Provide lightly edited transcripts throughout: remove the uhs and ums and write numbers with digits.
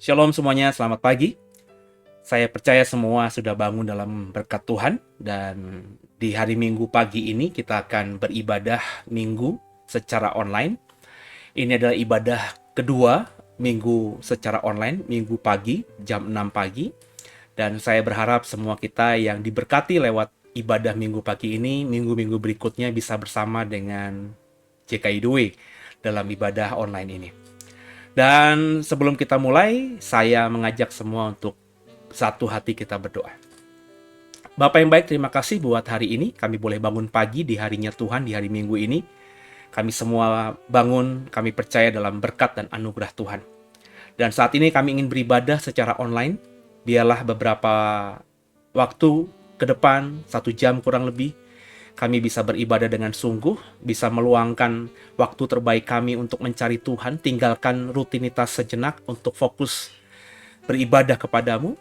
Shalom semuanya, selamat pagi. Saya percaya semua sudah bangun dalam berkat Tuhan, dan di hari Minggu pagi ini kita akan beribadah Minggu secara online. Ini adalah ibadah kedua Minggu secara online, Minggu pagi, jam 6 pagi. Dan saya berharap semua kita yang diberkati lewat ibadah Minggu pagi ini, minggu-minggu berikutnya bisa bersama dengan JKI2 dalam ibadah online ini. Dan sebelum kita mulai, saya mengajak semua untuk satu hati kita berdoa. Bapak yang baik, terima kasih buat hari ini. Kami boleh bangun pagi di harinya Tuhan, di hari Minggu ini. Kami semua bangun, kami percaya dalam berkat dan anugerah Tuhan. Dan saat ini kami ingin beribadah secara online. Biarlah beberapa waktu ke depan, 1 jam kurang lebih, kami bisa beribadah dengan sungguh, bisa meluangkan waktu terbaik kami untuk mencari Tuhan, tinggalkan rutinitas sejenak untuk fokus beribadah kepadamu,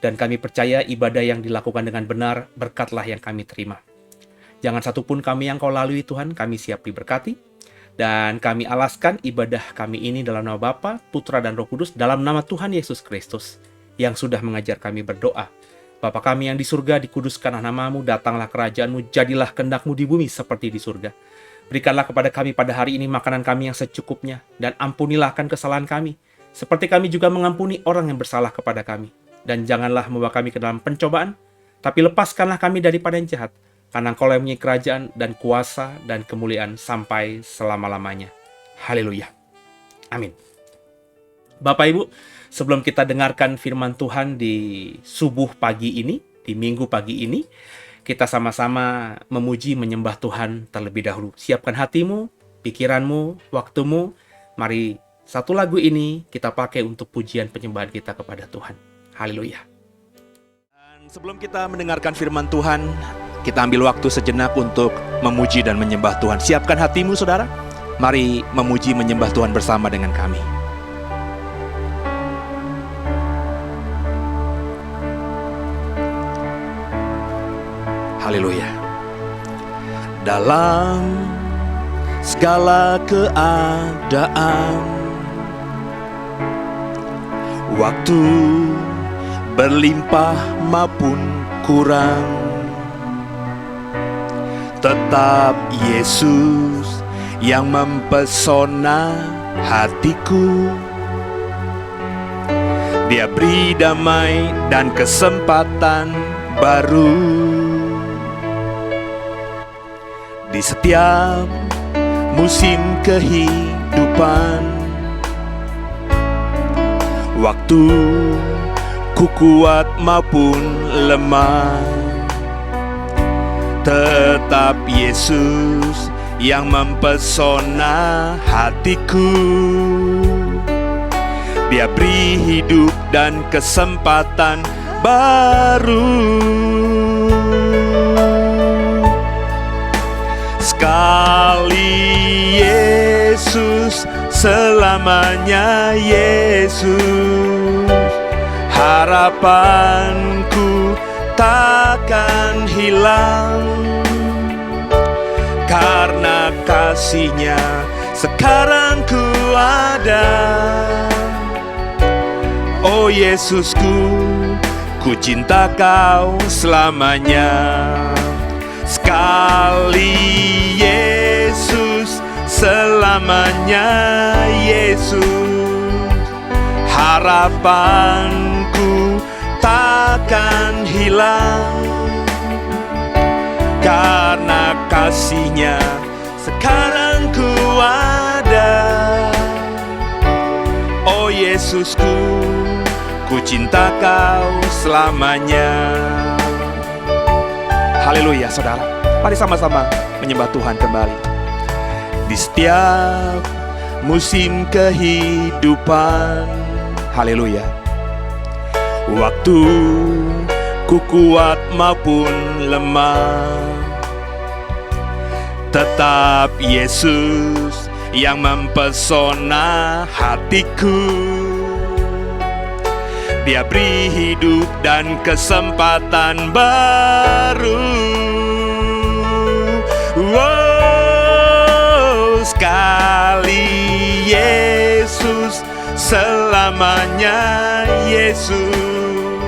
dan kami percaya ibadah yang dilakukan dengan benar, berkatlah yang kami terima. Jangan satupun kami yang kau lalui Tuhan, kami siap diberkati, dan kami alaskan ibadah kami ini dalam nama Bapa, Putra, dan Roh Kudus, dalam nama Tuhan Yesus Kristus, yang sudah mengajar kami berdoa. Bapa kami yang di surga, dikuduskanlah namamu, datanglah kerajaanmu, jadilah kehendak-mu di bumi seperti di surga. Berikanlah kepada kami pada hari ini makanan kami yang secukupnya, dan ampunilah akan kesalahan kami, seperti kami juga mengampuni orang yang bersalah kepada kami. Dan janganlah membawa kami ke dalam pencobaan, tapi lepaskanlah kami daripada yang jahat, karena Engkau yang mempunyai kerajaan dan kuasa dan kemuliaan sampai selama-lamanya. Haleluya. Amin. Bapak Ibu, sebelum kita dengarkan firman Tuhan di subuh pagi ini, di Minggu pagi ini, kita sama-sama memuji menyembah Tuhan terlebih dahulu. Siapkan hatimu, pikiranmu, waktumu. Mari satu lagu ini kita pakai untuk pujian penyembahan kita kepada Tuhan. Haleluya. Dan sebelum kita mendengarkan firman Tuhan, kita ambil waktu sejenak untuk memuji dan menyembah Tuhan. Siapkan hatimu, saudara. Mari memuji menyembah Tuhan bersama dengan kami. Haleluya. Dalam segala keadaan, waktu berlimpah maupun kurang, tetap Yesus yang mempesona hatiku. Dia beri damai dan kesempatan baru di setiap musim kehidupan. Waktu ku kuat maupun lemah, tetap Yesus yang mempesona hatiku. Dia beri hidup dan kesempatan baru. Sekali Yesus, selamanya Yesus. Harapanku takkan hilang, karena kasih-Nya sekarang ku ada. Oh Yesusku, ku cinta Kau selamanya. Sekali Yesus, selamanya Yesus. Harapanku takkan hilang, karena kasih-Nya sekarang ku ada. Oh Yesusku, ku cinta Kau selamanya. Haleluya, saudara. Mari sama-sama menyembah Tuhan kembali. Di setiap musim kehidupan, haleluya, waktu ku kuat maupun lemah, tetap Yesus yang mempesona hatiku. Dia beri hidup dan kesempatan baru. Wow, sekali Yesus, selamanya Yesus.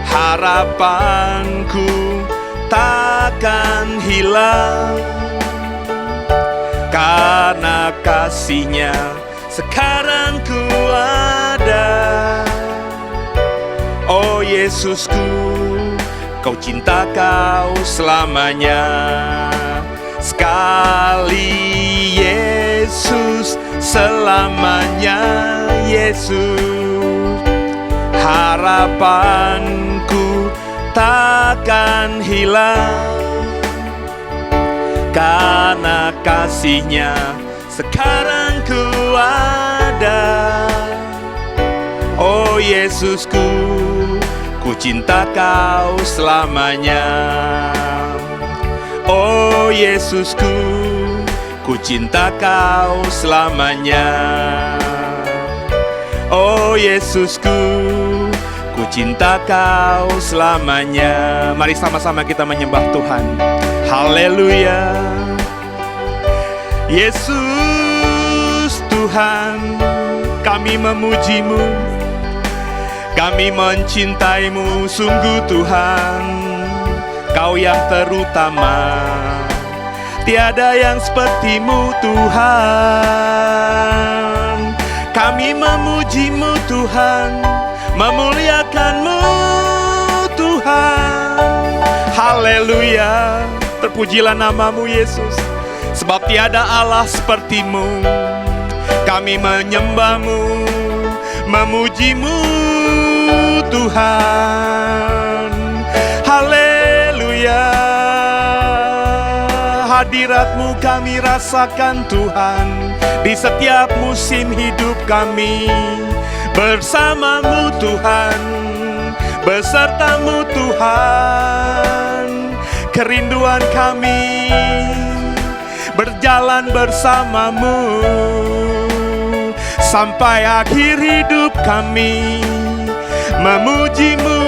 Harapanku takkan hilang, karena kasih-Nya sekarang ku ada. Oh Yesusku, Kau cinta Kau selamanya. Sekali Yesus, selamanya Yesus. Harapanku takkan hilang, karena kasih-Nya sekarang ku ada. Oh Yesusku, ku cinta Kau selamanya. Oh Yesusku, ku cinta Kau selamanya. Oh Yesusku, ku cinta Kau selamanya. Mari sama-sama kita menyembah Tuhan. Haleluya. Yesus Tuhan, kami memuji-Mu, kami mencintaimu sungguh Tuhan. Kau yang terutama, tiada yang seperti-Mu Tuhan. Kami memuji-Mu Tuhan, memuliakan-Mu Tuhan. Haleluya, terpujilah nama-Mu Yesus, sebab tiada Allah seperti-Mu. Kami menyembah-Mu, memuji-Mu Tuhan. Haleluya, hadirat-Mu kami rasakan Tuhan. Di setiap musim hidup kami bersama-Mu Tuhan, beserta-Mu Tuhan. Kerinduan kami berjalan bersama-Mu sampai akhir hidup kami. Memuji-Mu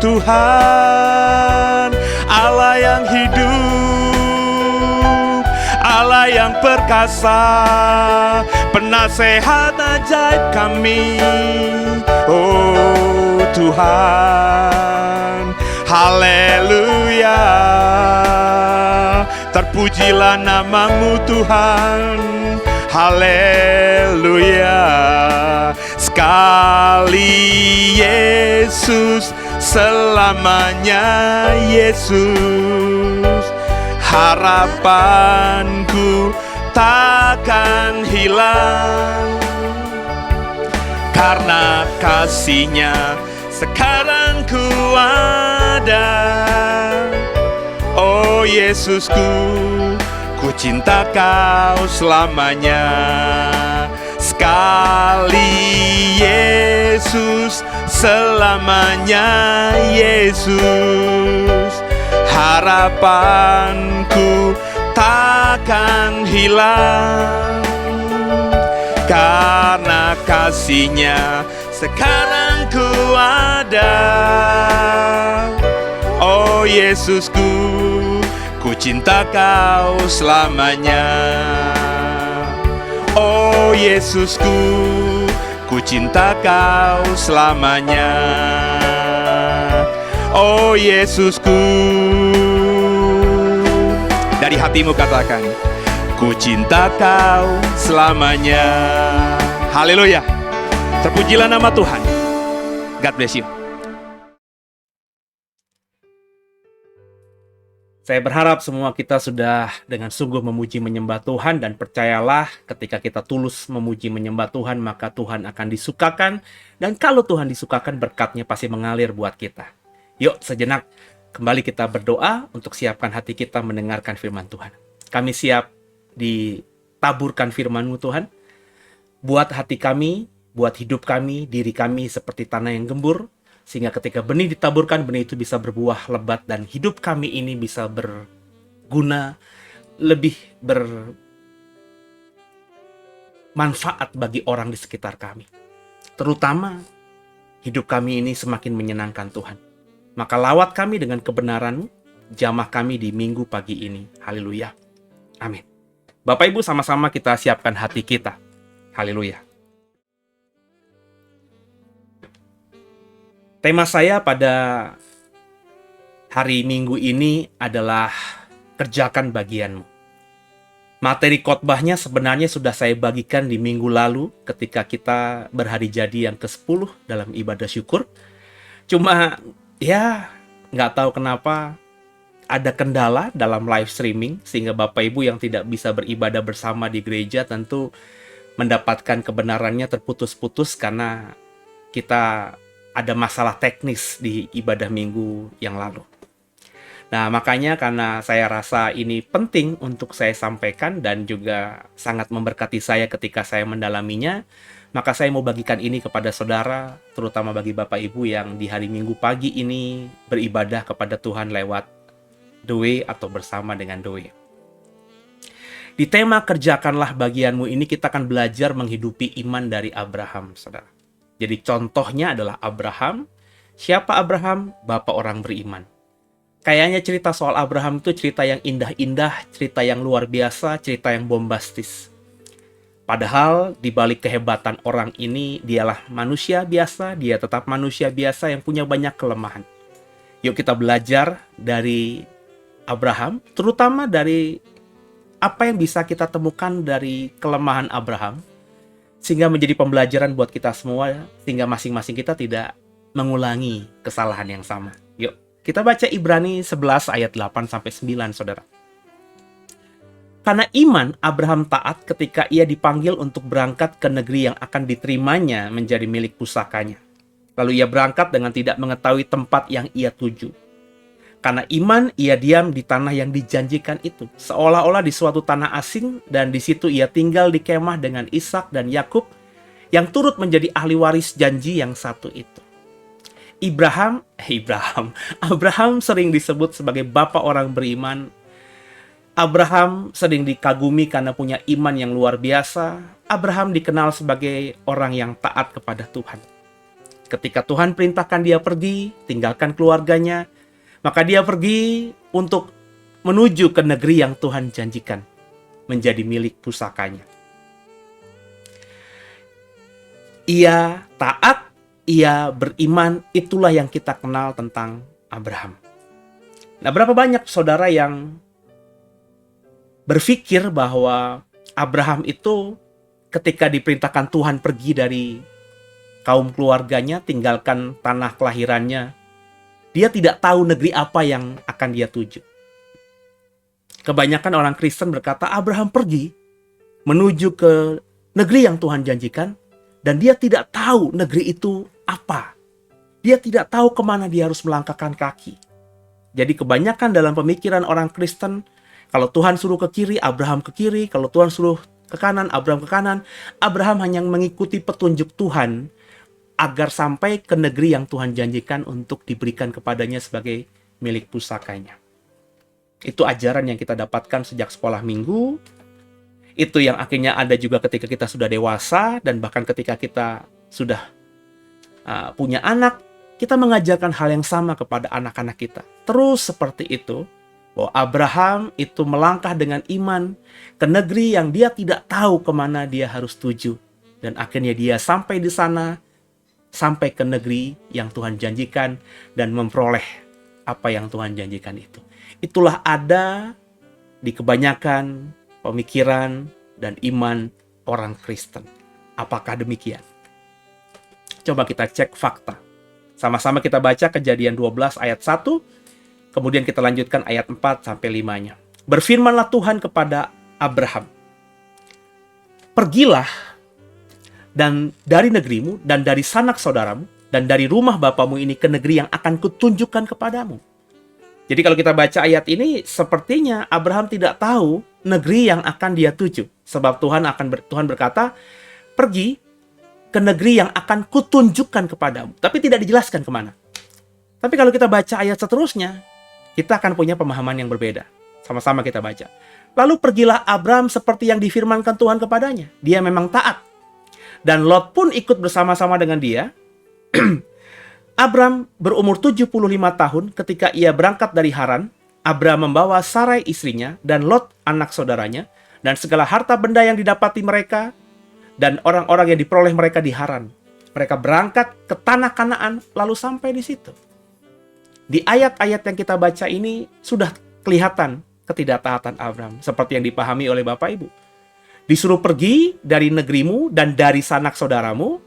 Tuhan, Allah yang hidup, Allah yang perkasa, penasehat ajaib kami. Oh Tuhan, haleluya, terpujilah nama-Mu Tuhan. Haleluya, sekali Yesus, selamanya Yesus. Harapanku takkan hilang, karena kasih-Nya sekarang ku ada. Oh Yesusku, ku cinta Kau selamanya. Sekali Yesus, selamanya Yesus. Harapanku takkan hilang, karena kasih-Nya sekarang ku ada. Oh Yesusku, ku cinta Kau selamanya. Oh Yesusku, ku cinta Kau selamanya. Oh Yesusku, dari hatimu katakan, ku cinta Kau selamanya. Haleluya, terpujilah nama Tuhan. God bless you. Saya berharap semua kita sudah dengan sungguh memuji menyembah Tuhan, dan percayalah ketika kita tulus memuji menyembah Tuhan, maka Tuhan akan disukakan, dan kalau Tuhan disukakan, berkatnya pasti mengalir buat kita. Yuk sejenak Kembali kita berdoa untuk siapkan hati kita mendengarkan firman Tuhan. Kami siap ditaburkan firman-Mu Tuhan. Buat hati kami, buat hidup kami, diri kami seperti tanah yang gembur. Sehingga ketika benih ditaburkan, benih itu bisa berbuah lebat. Dan hidup kami ini bisa berguna, lebih bermanfaat bagi orang di sekitar kami. Terutama hidup kami ini semakin menyenangkan Tuhan. Maka lawat kami dengan kebenaran-Mu, jamah kami di minggu pagi ini. Haleluya. Amin. Bapak Ibu, sama-sama kita siapkan hati kita. Haleluya. Tema saya pada hari Minggu ini adalah kerjakan bagianmu. Materi khotbahnya sebenarnya sudah saya bagikan di minggu lalu ketika kita berhari jadi yang ke-10 dalam ibadah syukur. Cuma ya nggak tahu kenapa ada kendala dalam live streaming sehingga Bapak Ibu yang tidak bisa beribadah bersama di gereja tentu mendapatkan kebenarannya terputus-putus karena kita ada masalah teknis di ibadah minggu yang lalu. Nah, makanya karena saya rasa ini penting untuk saya sampaikan dan juga sangat memberkati saya ketika saya mendalaminya, maka saya mau bagikan ini kepada saudara, terutama bagi Bapak Ibu yang di hari Minggu pagi ini beribadah kepada Tuhan lewat The Way atau bersama dengan The Way. Di tema kerjakanlah bagianmu ini kita akan belajar menghidupi iman dari Abraham, saudara. Jadi contohnya adalah Abraham. Siapa Abraham? Bapak orang beriman. Kayaknya cerita soal Abraham itu cerita yang indah-indah, cerita yang luar biasa, cerita yang bombastis. Padahal di balik kehebatan orang ini, dialah manusia biasa, dia tetap manusia biasa yang punya banyak kelemahan. Yuk kita belajar dari Abraham, terutama dari apa yang bisa kita temukan dari kelemahan Abraham, sehingga menjadi pembelajaran buat kita semua, sehingga masing-masing kita tidak mengulangi kesalahan yang sama. Yuk. Kita baca Ibrani 11 ayat 8-9, saudara. Karena iman, Abraham taat ketika ia dipanggil untuk berangkat ke negeri yang akan diterimanya menjadi milik pusakanya. Lalu ia berangkat dengan tidak mengetahui tempat yang ia tuju. Karena iman, ia diam di tanah yang dijanjikan itu, seolah-olah di suatu tanah asing, dan di situ ia tinggal di kemah dengan Ishak dan Yakub, yang turut menjadi ahli waris janji yang satu itu. Abraham sering disebut sebagai bapak orang beriman. Abraham sering dikagumi karena punya iman yang luar biasa. Abraham dikenal sebagai orang yang taat kepada Tuhan. Ketika Tuhan perintahkan dia pergi, tinggalkan keluarganya, maka dia pergi untuk menuju ke negeri yang Tuhan janjikan, menjadi milik pusakanya. Ia taat, ia beriman, itulah yang kita kenal tentang Abraham. Nah, berapa banyak saudara yang berpikir bahwa Abraham itu ketika diperintahkan Tuhan pergi dari kaum keluarganya, tinggalkan tanah kelahirannya, dia tidak tahu negeri apa yang akan dia tuju. Kebanyakan orang Kristen berkata Abraham pergi menuju ke negeri yang Tuhan janjikan, dan dia tidak tahu negeri itu apa. Dia tidak tahu kemana dia harus melangkahkan kaki. Jadi kebanyakan dalam pemikiran orang Kristen, kalau Tuhan suruh ke kiri, Abraham ke kiri. Kalau Tuhan suruh ke kanan, Abraham ke kanan. Abraham hanya mengikuti petunjuk Tuhan agar sampai ke negeri yang Tuhan janjikan untuk diberikan kepadanya sebagai milik pusakanya. Itu ajaran yang kita dapatkan sejak sekolah minggu. Itu yang akhirnya ada juga ketika kita sudah dewasa, dan bahkan ketika kita sudah punya anak, kita mengajarkan hal yang sama kepada anak-anak kita. Terus seperti itu, bahwa Abraham itu melangkah dengan iman ke negeri yang dia tidak tahu kemana dia harus tuju. Dan akhirnya dia sampai di sana, sampai ke negeri yang Tuhan janjikan, dan memperoleh apa yang Tuhan janjikan itu. Itulah ada di kebanyakan pemikiran dan iman orang Kristen. Apakah demikian? Coba kita cek fakta. Sama-sama kita baca Kejadian 12 ayat 1, kemudian kita lanjutkan ayat 4-5-nya. Berfirmanlah Tuhan kepada Abraham, pergilah dan dari negerimu dan dari sanak saudaramu dan dari rumah bapamu ini ke negeri yang akan kutunjukkan kepadamu. Jadi kalau kita baca ayat ini, sepertinya Abraham tidak tahu negeri yang akan dia tuju. Sebab Tuhan berkata, pergi ke negeri yang akan kutunjukkan kepadamu. Tapi tidak dijelaskan kemana. Tapi kalau kita baca ayat seterusnya, kita akan punya pemahaman yang berbeda. Sama-sama kita baca. Lalu pergilah Abraham seperti yang difirmankan Tuhan kepadanya. Dia memang taat. Dan Lot pun ikut bersama-sama dengan dia. Abram berumur 75 tahun ketika ia berangkat dari Haran. Abram membawa Sarai istrinya dan Lot anak saudaranya dan segala harta benda yang didapati mereka dan orang-orang yang diperoleh mereka di Haran. Mereka berangkat ke tanah Kanaan lalu sampai di situ. Di ayat-ayat yang kita baca ini sudah kelihatan ketidaktaatan Abram seperti yang dipahami oleh Bapak Ibu. Disuruh pergi dari negerimu dan dari sanak saudaramu,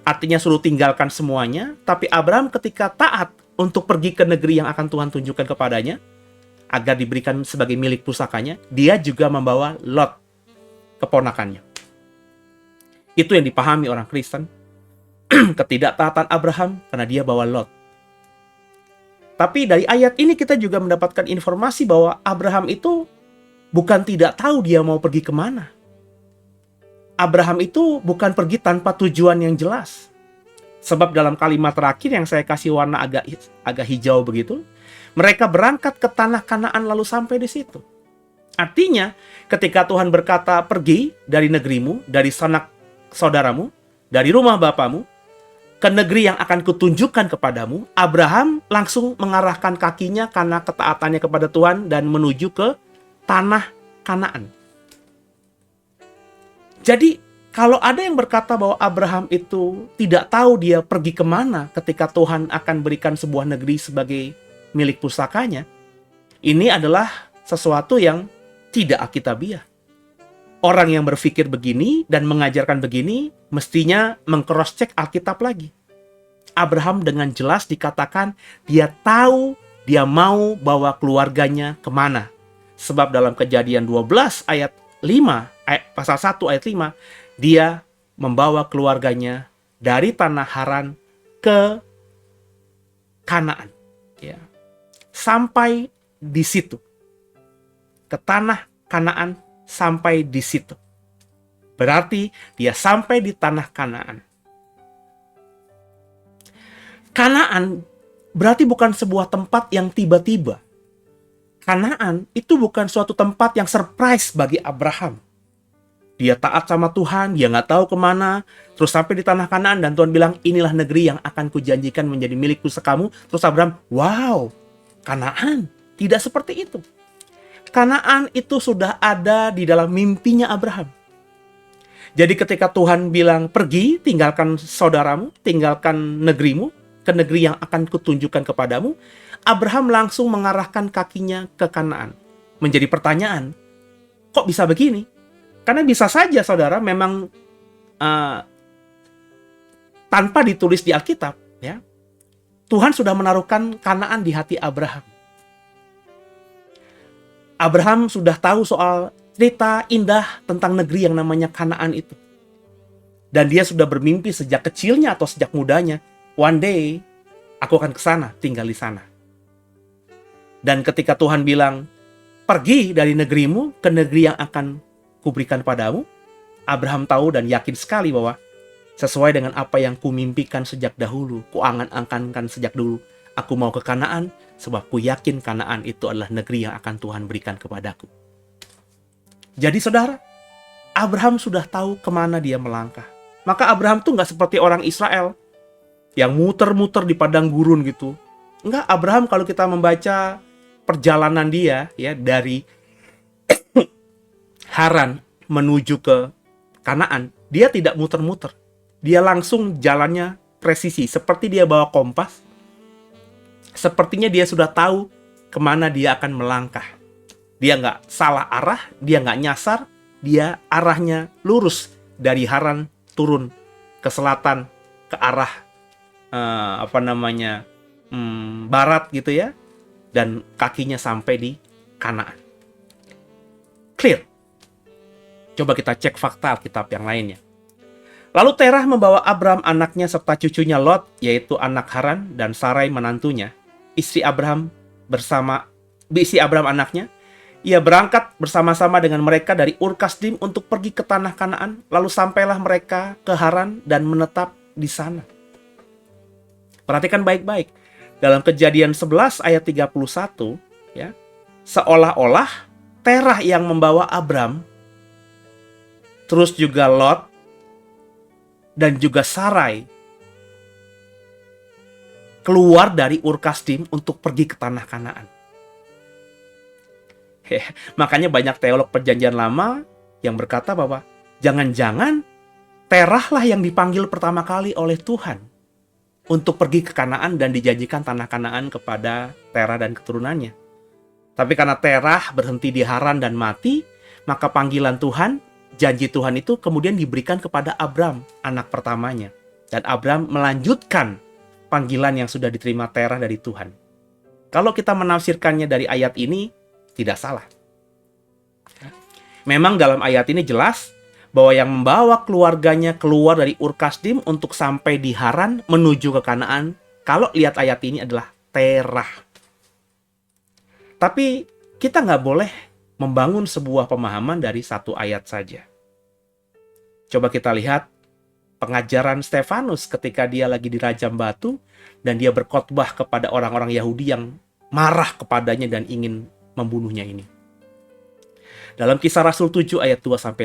artinya suruh tinggalkan semuanya. Tapi Abraham ketika taat untuk pergi ke negeri yang akan Tuhan tunjukkan kepadanya, agar diberikan sebagai milik pusakanya, dia juga membawa Lot, keponakannya. Itu yang dipahami orang Kristen, ketidaktaatan Abraham karena dia bawa Lot. Tapi dari ayat ini kita juga mendapatkan informasi bahwa Abraham itu bukan tidak tahu dia mau pergi kemana. Abraham itu bukan pergi tanpa tujuan yang jelas. Sebab dalam kalimat terakhir yang saya kasih warna agak hijau begitu, mereka berangkat ke tanah Kanaan lalu sampai di situ. Artinya, ketika Tuhan berkata, pergi dari negerimu, dari sanak saudaramu, dari rumah bapamu, ke negeri yang akan kutunjukkan kepadamu, Abraham langsung mengarahkan kakinya karena ketaatannya kepada Tuhan dan menuju ke tanah Kanaan. Jadi, kalau ada yang berkata bahwa Abraham itu tidak tahu dia pergi kemana ketika Tuhan akan berikan sebuah negeri sebagai milik pusakanya, ini adalah sesuatu yang tidak alkitabiah. Orang yang berpikir begini dan mengajarkan begini, mestinya meng-cross-check Alkitab lagi. Abraham dengan jelas dikatakan dia tahu dia mau bawa keluarganya kemana. Sebab dalam Kejadian 12 ayat 5, pasal 1 ayat 5, dia membawa keluarganya dari tanah Haran ke Kanaan. Ya. Sampai di situ. Ke tanah Kanaan sampai di situ. Berarti dia sampai di tanah Kanaan. Kanaan berarti bukan sebuah tempat yang tiba-tiba. Kanaan itu bukan suatu tempat yang surprise bagi Abraham. Dia taat sama Tuhan, dia nggak tahu kemana, terus sampai di tanah Kanaan dan Tuhan bilang, inilah negeri yang akan kujanjikan menjadi milik pusakamu. Terus Abraham, wow, Kanaan. Tidak seperti itu. Kanaan itu sudah ada di dalam mimpinya Abraham. Jadi ketika Tuhan bilang, pergi, tinggalkan saudaramu, tinggalkan negerimu, ke negeri yang akan kutunjukkan kepadamu, Abraham langsung mengarahkan kakinya ke Kanaan. Menjadi pertanyaan, kok bisa begini? Karena bisa saja saudara memang tanpa ditulis di Alkitab, ya, Tuhan sudah menaruhkan Kanaan di hati Abraham. Abraham sudah tahu soal cerita indah tentang negeri yang namanya Kanaan itu. Dan dia sudah bermimpi sejak kecilnya atau sejak mudanya, one day aku akan ke sana, tinggal di sana. Dan ketika Tuhan bilang, pergi dari negerimu ke negeri yang akan kuberikan padamu, Abraham tahu dan yakin sekali bahwa sesuai dengan apa yang kumimpikan sejak dahulu, kuangan-angankan sejak dulu, aku mau ke Kanaan sebab ku yakin Kanaan itu adalah negeri yang akan Tuhan berikan kepadaku. Jadi saudara, Abraham sudah tahu kemana dia melangkah. Maka Abraham tuh nggak seperti orang Israel yang muter-muter di padang gurun gitu. Enggak, Abraham kalau kita membaca perjalanan dia ya dari Haran menuju ke Kanaan, dia tidak muter-muter. Dia langsung jalannya presisi, seperti dia bawa kompas. Sepertinya dia sudah tahu kemana dia akan melangkah. Dia nggak salah arah, dia nggak nyasar, dia arahnya lurus dari Haran turun ke selatan, ke arah barat gitu ya, dan kakinya sampai di Kanaan. Clear. Coba kita cek fakta Alkitab yang lainnya. Lalu Terah membawa Abram anaknya serta cucunya Lot, yaitu anak Haran, dan Sarai menantunya, istri Abraham, si Abram anaknya, ia berangkat bersama-sama dengan mereka dari Ur Kasdim untuk pergi ke tanah Kanaan, lalu sampailah mereka ke Haran dan menetap di sana. Perhatikan baik-baik. Dalam Kejadian 11 ayat 31, ya, seolah-olah Terah yang membawa Abram, terus juga Lot, dan juga Sarai keluar dari Ur Kasdim untuk pergi ke tanah Kanaan. Makanya banyak teolog Perjanjian Lama yang berkata bahwa jangan-jangan Terah lah yang dipanggil pertama kali oleh Tuhan untuk pergi ke Kanaan dan dijanjikan tanah Kanaan kepada Terah dan keturunannya. Tapi karena Terah berhenti di Haran dan mati, maka panggilan Tuhan, janji Tuhan itu kemudian diberikan kepada Abram, anak pertamanya. Dan Abram melanjutkan panggilan yang sudah diterima Terah dari Tuhan. Kalau kita menafsirkannya dari ayat ini, tidak salah. Memang dalam ayat ini jelas bahwa yang membawa keluarganya keluar dari Ur Kasdim untuk sampai di Haran menuju ke Kanaan, kalau lihat ayat ini adalah Terah. Tapi kita nggak boleh membangun sebuah pemahaman dari satu ayat saja. Coba kita lihat pengajaran Stefanus ketika dia lagi dirajam batu dan dia berkhotbah kepada orang-orang Yahudi yang marah kepadanya dan ingin membunuhnya ini. Dalam Kisah Rasul 7 ayat 2-5,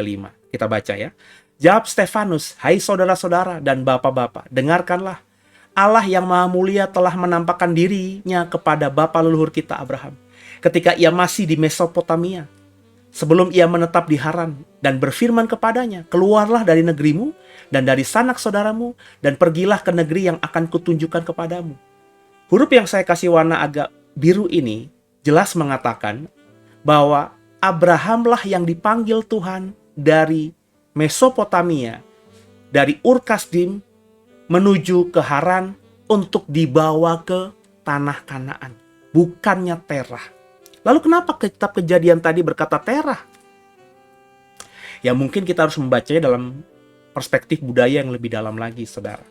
kita baca ya. Jawab Stefanus, hai saudara-saudara dan bapak-bapak, dengarkanlah. Allah yang Maha Mulia telah menampakkan dirinya kepada bapa leluhur kita Abraham ketika ia masih di Mesopotamia, sebelum ia menetap di Haran, dan berfirman kepadanya, keluarlah dari negerimu dan dari sanak saudaramu dan pergilah ke negeri yang akan kutunjukkan kepadamu. Huruf yang saya kasih warna agak biru ini jelas mengatakan bahwa Abrahamlah yang dipanggil Tuhan dari Mesopotamia, dari Ur Kasdim menuju ke Haran untuk dibawa ke tanah Kanaan, bukannya Terah. Lalu kenapa kitab Kejadian tadi berkata Terah? Ya mungkin kita harus membacanya dalam perspektif budaya yang lebih dalam lagi, saudara.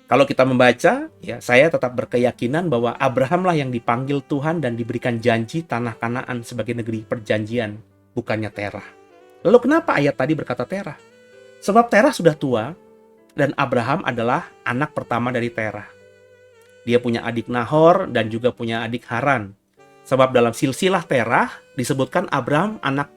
Kalau kita membaca, ya saya tetap berkeyakinan bahwa Abrahamlah yang dipanggil Tuhan dan diberikan janji tanah Kanaan sebagai negeri perjanjian, bukannya Terah. Lalu kenapa ayat tadi berkata Terah? Sebab Terah sudah tua dan Abraham adalah anak pertama dari Terah. Dia punya adik Nahor dan juga punya adik Haran. Sebab dalam silsilah Terah disebutkan Abraham anak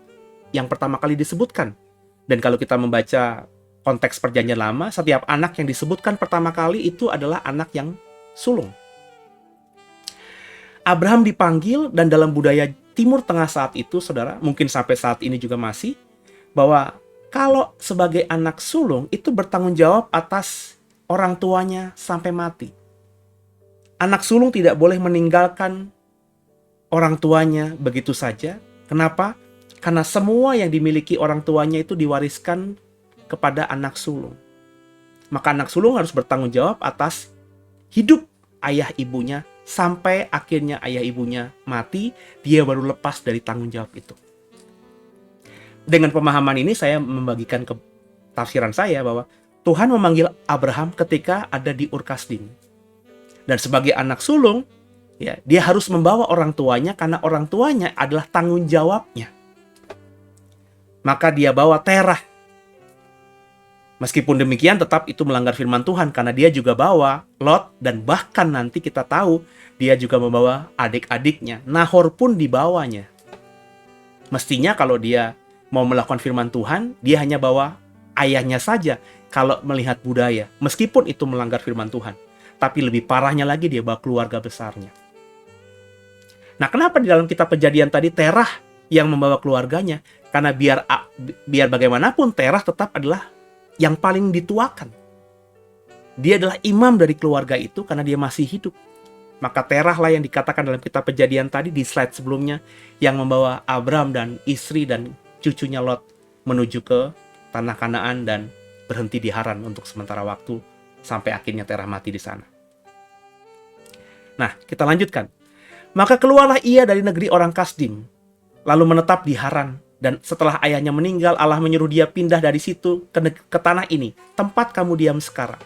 yang pertama kali disebutkan. Dan kalau kita membaca konteks Perjanjian Lama, setiap anak yang disebutkan pertama kali itu adalah anak yang sulung. Abraham dipanggil, dan dalam budaya Timur Tengah saat itu, saudara, mungkin sampai saat ini juga masih, bahwa kalau sebagai anak sulung itu bertanggung jawab atas orang tuanya sampai mati. Anak sulung tidak boleh meninggalkan orang tuanya begitu saja. Kenapa? Karena semua yang dimiliki orang tuanya itu diwariskan kepada anak sulung. Maka anak sulung harus bertanggung jawab atas hidup ayah ibunya sampai akhirnya ayah ibunya mati, dia baru lepas dari tanggung jawab itu. Dengan pemahaman ini saya membagikan ke tafsiran saya bahwa Tuhan memanggil Abraham ketika ada di Ur Kasdim. Dan sebagai anak sulung, ya, dia harus membawa orang tuanya karena orang tuanya adalah tanggung jawabnya. Maka dia bawa Terah. Meskipun demikian tetap itu melanggar firman Tuhan karena dia juga bawa Lot dan bahkan nanti kita tahu dia juga membawa adik-adiknya. Nahor pun dibawanya. Mestinya kalau dia mau melakukan firman Tuhan, dia hanya bawa ayahnya saja kalau melihat budaya. Meskipun itu melanggar firman Tuhan. Tapi lebih parahnya lagi dia bawa keluarga besarnya. Nah, kenapa di dalam kitab Kejadian tadi Terah yang membawa keluarganya? Karena biar bagaimanapun Terah tetap adalah yang paling dituakan. Dia adalah imam dari keluarga itu karena dia masih hidup. Maka Terah lah yang dikatakan dalam kitab Kejadian tadi di slide sebelumnya yang membawa Abram dan istri dan cucunya Lot menuju ke tanah Kanaan dan berhenti di Haran untuk sementara waktu sampai akhirnya Terah mati di sana. Nah, kita lanjutkan. Maka keluarlah ia dari negeri orang Kasdim, lalu menetap di Haran. Dan setelah ayahnya meninggal, Allah menyuruh dia pindah dari situ ke tanah ini, tempat kamu diam sekarang.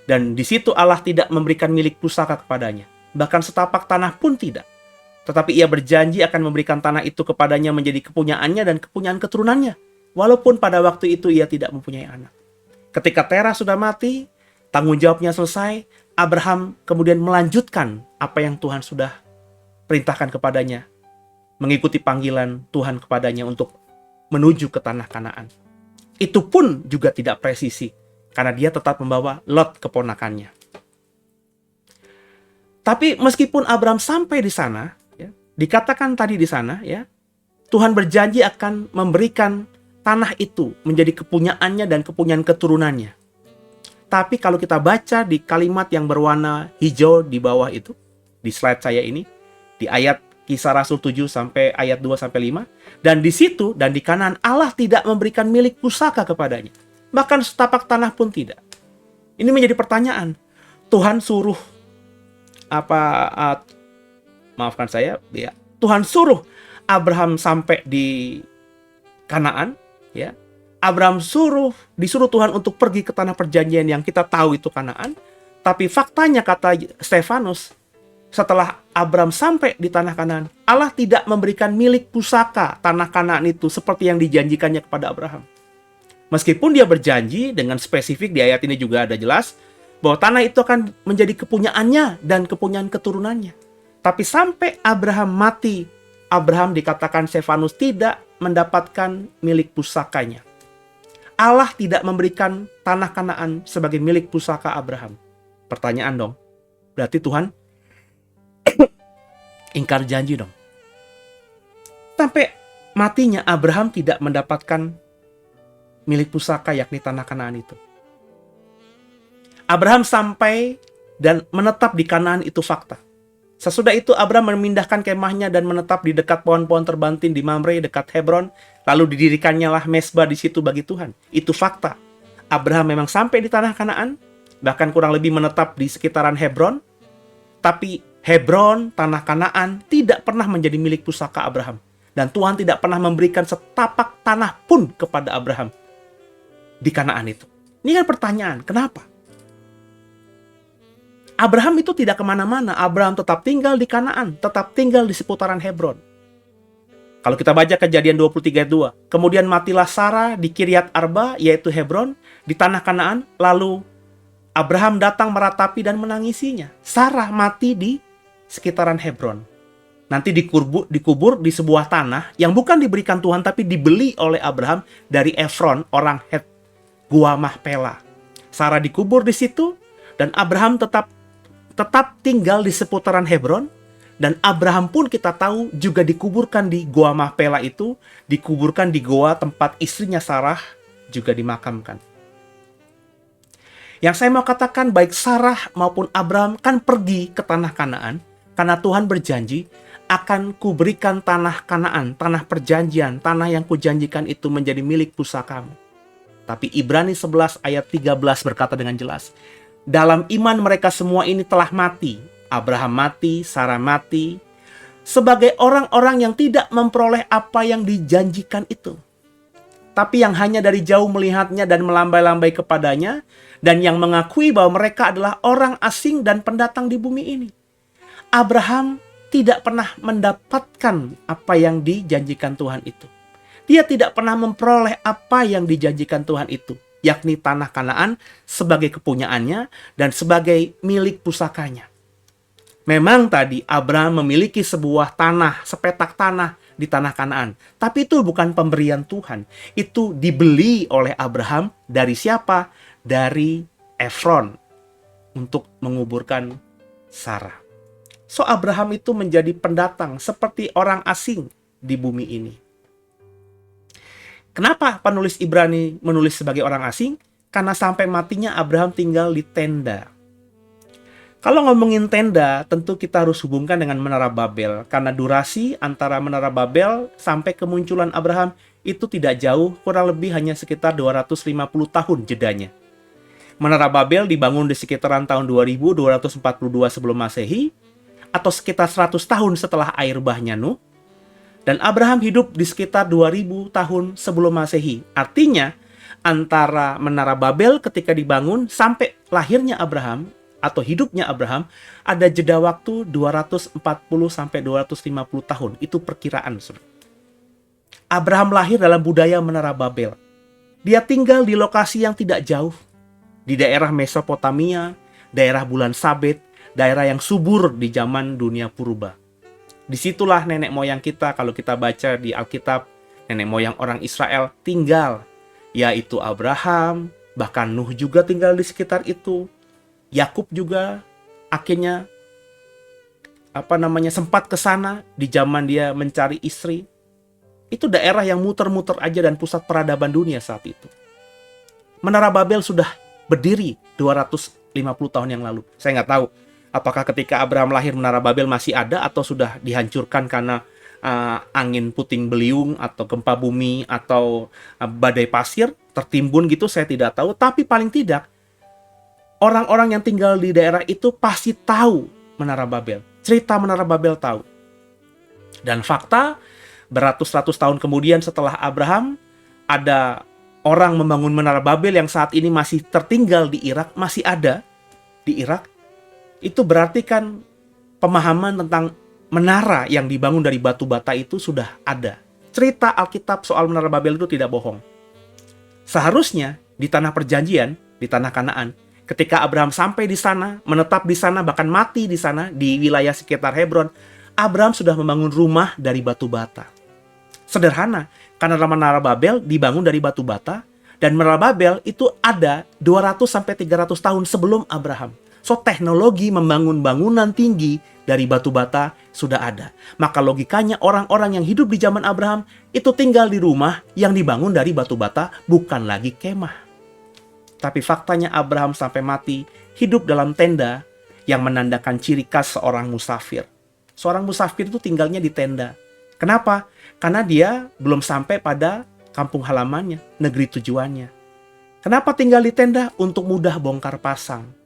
Dan di situ Allah tidak memberikan milik pusaka kepadanya. bahkan setapak tanah pun tidak. Tetapi ia berjanji akan memberikan tanah itu kepadanya menjadi kepunyaannya dan kepunyaan keturunannya, walaupun pada waktu itu ia tidak mempunyai anak. Ketika Terah sudah mati, tanggung jawabnya selesai, Abraham kemudian melanjutkan apa yang Tuhan sudah perintahkan kepadanya, mengikuti panggilan Tuhan kepadanya untuk menuju ke tanah Kanaan. Itu pun juga tidak presisi, karena dia tetap membawa Lot keponakannya. Tapi meskipun Abraham sampai di sana, ya, dikatakan tadi di sana, ya, Tuhan berjanji akan memberikan tanah itu menjadi kepunyaannya dan kepunyaan keturunannya. Tapi kalau kita baca di kalimat yang berwarna hijau di bawah itu, di slide saya ini, di ayat Kisah Rasul 7 sampai ayat 2 sampai 5, dan di situ dan di Kanaan Allah tidak memberikan milik pusaka kepadanya, bahkan setapak tanah pun tidak. Ini menjadi pertanyaan. Tuhan suruh maafkan saya, ya. Tuhan suruh Abraham sampai di Kanaan, ya. Abraham disuruh Tuhan untuk pergi ke tanah perjanjian yang kita tahu itu Kanaan. Tapi faktanya, kata Stefanus, setelah Abraham sampai di tanah Kanaan, Allah tidak memberikan milik pusaka tanah Kanaan itu seperti yang dijanjikannya kepada Abraham. Meskipun dia berjanji dengan spesifik, di ayat ini juga ada jelas bahwa tanah itu akan menjadi kepunyaannya dan kepunyaan keturunannya. Tapi sampai Abraham mati, Abraham, dikatakan Stefanus, tidak mendapatkan milik pusakanya. Allah tidak memberikan tanah Kanaan sebagai milik pusaka Abraham. Pertanyaan dong, berarti Tuhan ingkar janji dong. Sampai matinya Abraham tidak mendapatkan milik pusaka, yakni tanah Kanaan itu. Abraham sampai dan menetap di Kanaan, itu fakta. Sesudah itu Abraham memindahkan kemahnya dan menetap di dekat pohon-pohon terbantin di Mamre dekat Hebron. Lalu didirikannya lah mesbah di situ bagi Tuhan. Itu fakta. Abraham memang sampai di tanah Kanaan, bahkan kurang lebih menetap di sekitaran Hebron. Tapi Hebron, tanah Kanaan, tidak pernah menjadi milik pusaka Abraham. Dan Tuhan tidak pernah memberikan setapak tanah pun kepada Abraham di Kanaan itu. Ini kan pertanyaan, kenapa? Abraham itu tidak kemana-mana. Abraham tetap tinggal di Kanaan, tetap tinggal di seputaran Hebron. Kalau kita baca Kejadian 23 ayat 2, kemudian matilah Sarah di Kiryat Arba, yaitu Hebron, di tanah Kanaan. Lalu Abraham datang meratapi dan menangisinya. Sarah mati di sekitaran Hebron. Nanti dikubur di sebuah tanah yang bukan diberikan Tuhan, tapi dibeli oleh Abraham dari Efron, orang Het, Gua Mahpela. Sarah dikubur di situ, dan Abraham tetap tinggal di seputaran Hebron. Dan Abraham pun kita tahu juga dikuburkan di Goa Mahpela itu, dikuburkan di goa tempat istrinya Sarah juga dimakamkan. Yang saya mau katakan, baik Sarah maupun Abraham kan pergi ke tanah Kanaan, karena Tuhan berjanji akan kuberikan tanah Kanaan, tanah perjanjian, tanah yang kujanjikan itu menjadi milik pusakamu. Tapi Ibrani 11 ayat 13 berkata dengan jelas, dalam iman mereka semua ini telah mati. Abraham mati, Sarah mati, sebagai orang-orang yang tidak memperoleh apa yang dijanjikan itu, tapi yang hanya dari jauh melihatnya dan melambai-lambai kepadanya, dan yang mengakui bahwa mereka adalah orang asing dan pendatang di bumi ini. Abraham tidak pernah mendapatkan apa yang dijanjikan Tuhan itu. Dia tidak pernah memperoleh apa yang dijanjikan Tuhan itu, yakni tanah Kanaan sebagai kepunyaannya dan sebagai milik pusakanya. Memang tadi Abraham memiliki sebuah tanah, sepetak tanah di tanah Kanaan. Tapi itu bukan pemberian Tuhan. Itu dibeli oleh Abraham dari siapa? Dari Efron untuk menguburkan Sarah. So Abraham itu menjadi pendatang seperti orang asing di bumi ini. Kenapa penulis Ibrani menulis sebagai orang asing? Karena sampai matinya Abraham tinggal di tenda. Kalau ngomongin tenda, tentu kita harus hubungkan dengan Menara Babel. Karena durasi antara Menara Babel sampai kemunculan Abraham itu tidak jauh, kurang lebih hanya sekitar 250 tahun jedanya. Menara Babel dibangun di sekitaran tahun 2242 sebelum Masehi, atau sekitar 100 tahun setelah air bahnya Nuh. Dan Abraham hidup di sekitar 2000 tahun sebelum Masehi. Artinya, antara Menara Babel ketika dibangun sampai lahirnya Abraham, atau hidupnya Abraham ada jeda waktu 240 sampai 250 tahun. Itu perkiraan, saudara. Abraham lahir dalam budaya Menara Babel. Dia tinggal di lokasi yang tidak jauh, di daerah Mesopotamia, daerah Bulan Sabit, daerah yang subur di zaman dunia purba. Disitulah nenek moyang kita, kalau kita baca di Alkitab, nenek moyang orang Israel tinggal, yaitu Abraham, bahkan Nuh juga tinggal di sekitar itu. Yakub juga akhirnya sempat ke sana di zaman dia mencari istri. Itu daerah yang muter-muter aja dan pusat peradaban dunia saat itu. Menara Babel sudah berdiri 250 tahun yang lalu. Saya nggak tahu apakah ketika Abraham lahir Menara Babel masih ada atau sudah dihancurkan karena angin puting beliung atau gempa bumi atau badai pasir tertimbun gitu, saya tidak tahu. Tapi paling tidak orang-orang yang tinggal di daerah itu pasti tahu Menara Babel. Cerita Menara Babel tahu. Dan fakta, beratus-ratus tahun kemudian setelah Abraham, ada orang membangun Menara Babel yang saat ini masih tertinggal di Irak, masih ada di Irak. Itu berarti kan pemahaman tentang menara yang dibangun dari batu bata itu sudah ada. Cerita Alkitab soal Menara Babel itu tidak bohong. Seharusnya di tanah perjanjian, di tanah Kanaan, ketika Abraham sampai di sana, menetap di sana, bahkan mati di sana, di wilayah sekitar Hebron, Abraham sudah membangun rumah dari batu bata. Sederhana, karena Menara Babel dibangun dari batu bata, dan Menara Babel itu ada 200-300 tahun sebelum Abraham. So, teknologi membangun bangunan tinggi dari batu bata sudah ada. Maka logikanya orang-orang yang hidup di zaman Abraham itu tinggal di rumah yang dibangun dari batu bata, bukan lagi kemah. Tapi faktanya Abraham sampai mati hidup dalam tenda yang menandakan ciri khas seorang musafir. Seorang musafir itu tinggalnya di tenda. Kenapa? Karena dia belum sampai pada kampung halamannya, negeri tujuannya. Kenapa tinggal di tenda? Untuk mudah bongkar pasang.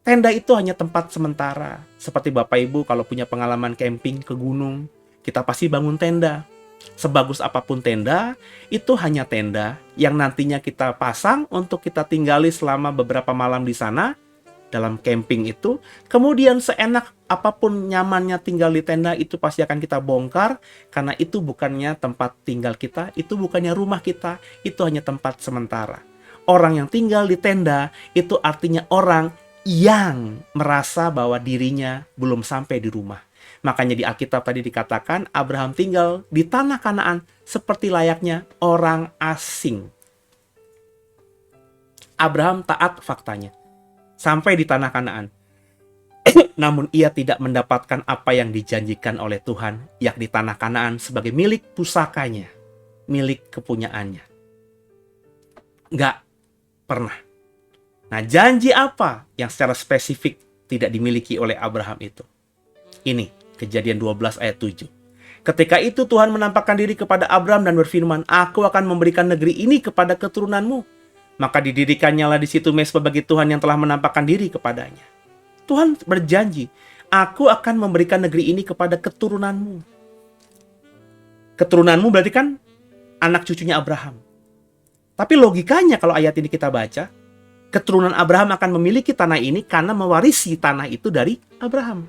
Tenda itu hanya tempat sementara. Seperti Bapak Ibu kalau punya pengalaman camping ke gunung, kita pasti bangun tenda. Sebagus apapun tenda, itu hanya tenda yang nantinya kita pasang untuk kita tinggali selama beberapa malam di sana, dalam camping itu. Kemudian seenak apapun nyamannya tinggal di tenda itu pasti akan kita bongkar, karena itu bukannya tempat tinggal kita, itu bukannya rumah kita, itu hanya tempat sementara. Orang yang tinggal di tenda itu artinya orang yang merasa bahwa dirinya belum sampai di rumah. Makanya di Alkitab tadi dikatakan Abraham tinggal di tanah Kanaan seperti layaknya orang asing. Abraham taat faktanya sampai di tanah Kanaan. Namun ia tidak mendapatkan apa yang dijanjikan oleh Tuhan, yakni tanah Kanaan sebagai milik pusakanya, milik kepunyaannya. Nggak pernah. Nah, janji apa yang secara spesifik tidak dimiliki oleh Abraham itu? Ini, Kejadian 12 ayat 7. Ketika itu Tuhan menampakkan diri kepada Abraham dan berfirman, "Aku akan memberikan negeri ini kepada keturunanmu." Maka didirikannya lah di situ mezbah bagi Tuhan yang telah menampakkan diri kepadanya. Tuhan berjanji, "Aku akan memberikan negeri ini kepada keturunanmu." Keturunanmu berarti kan anak cucunya Abraham. Tapi logikanya kalau ayat ini kita baca, keturunan Abraham akan memiliki tanah ini karena mewarisi tanah itu dari Abraham.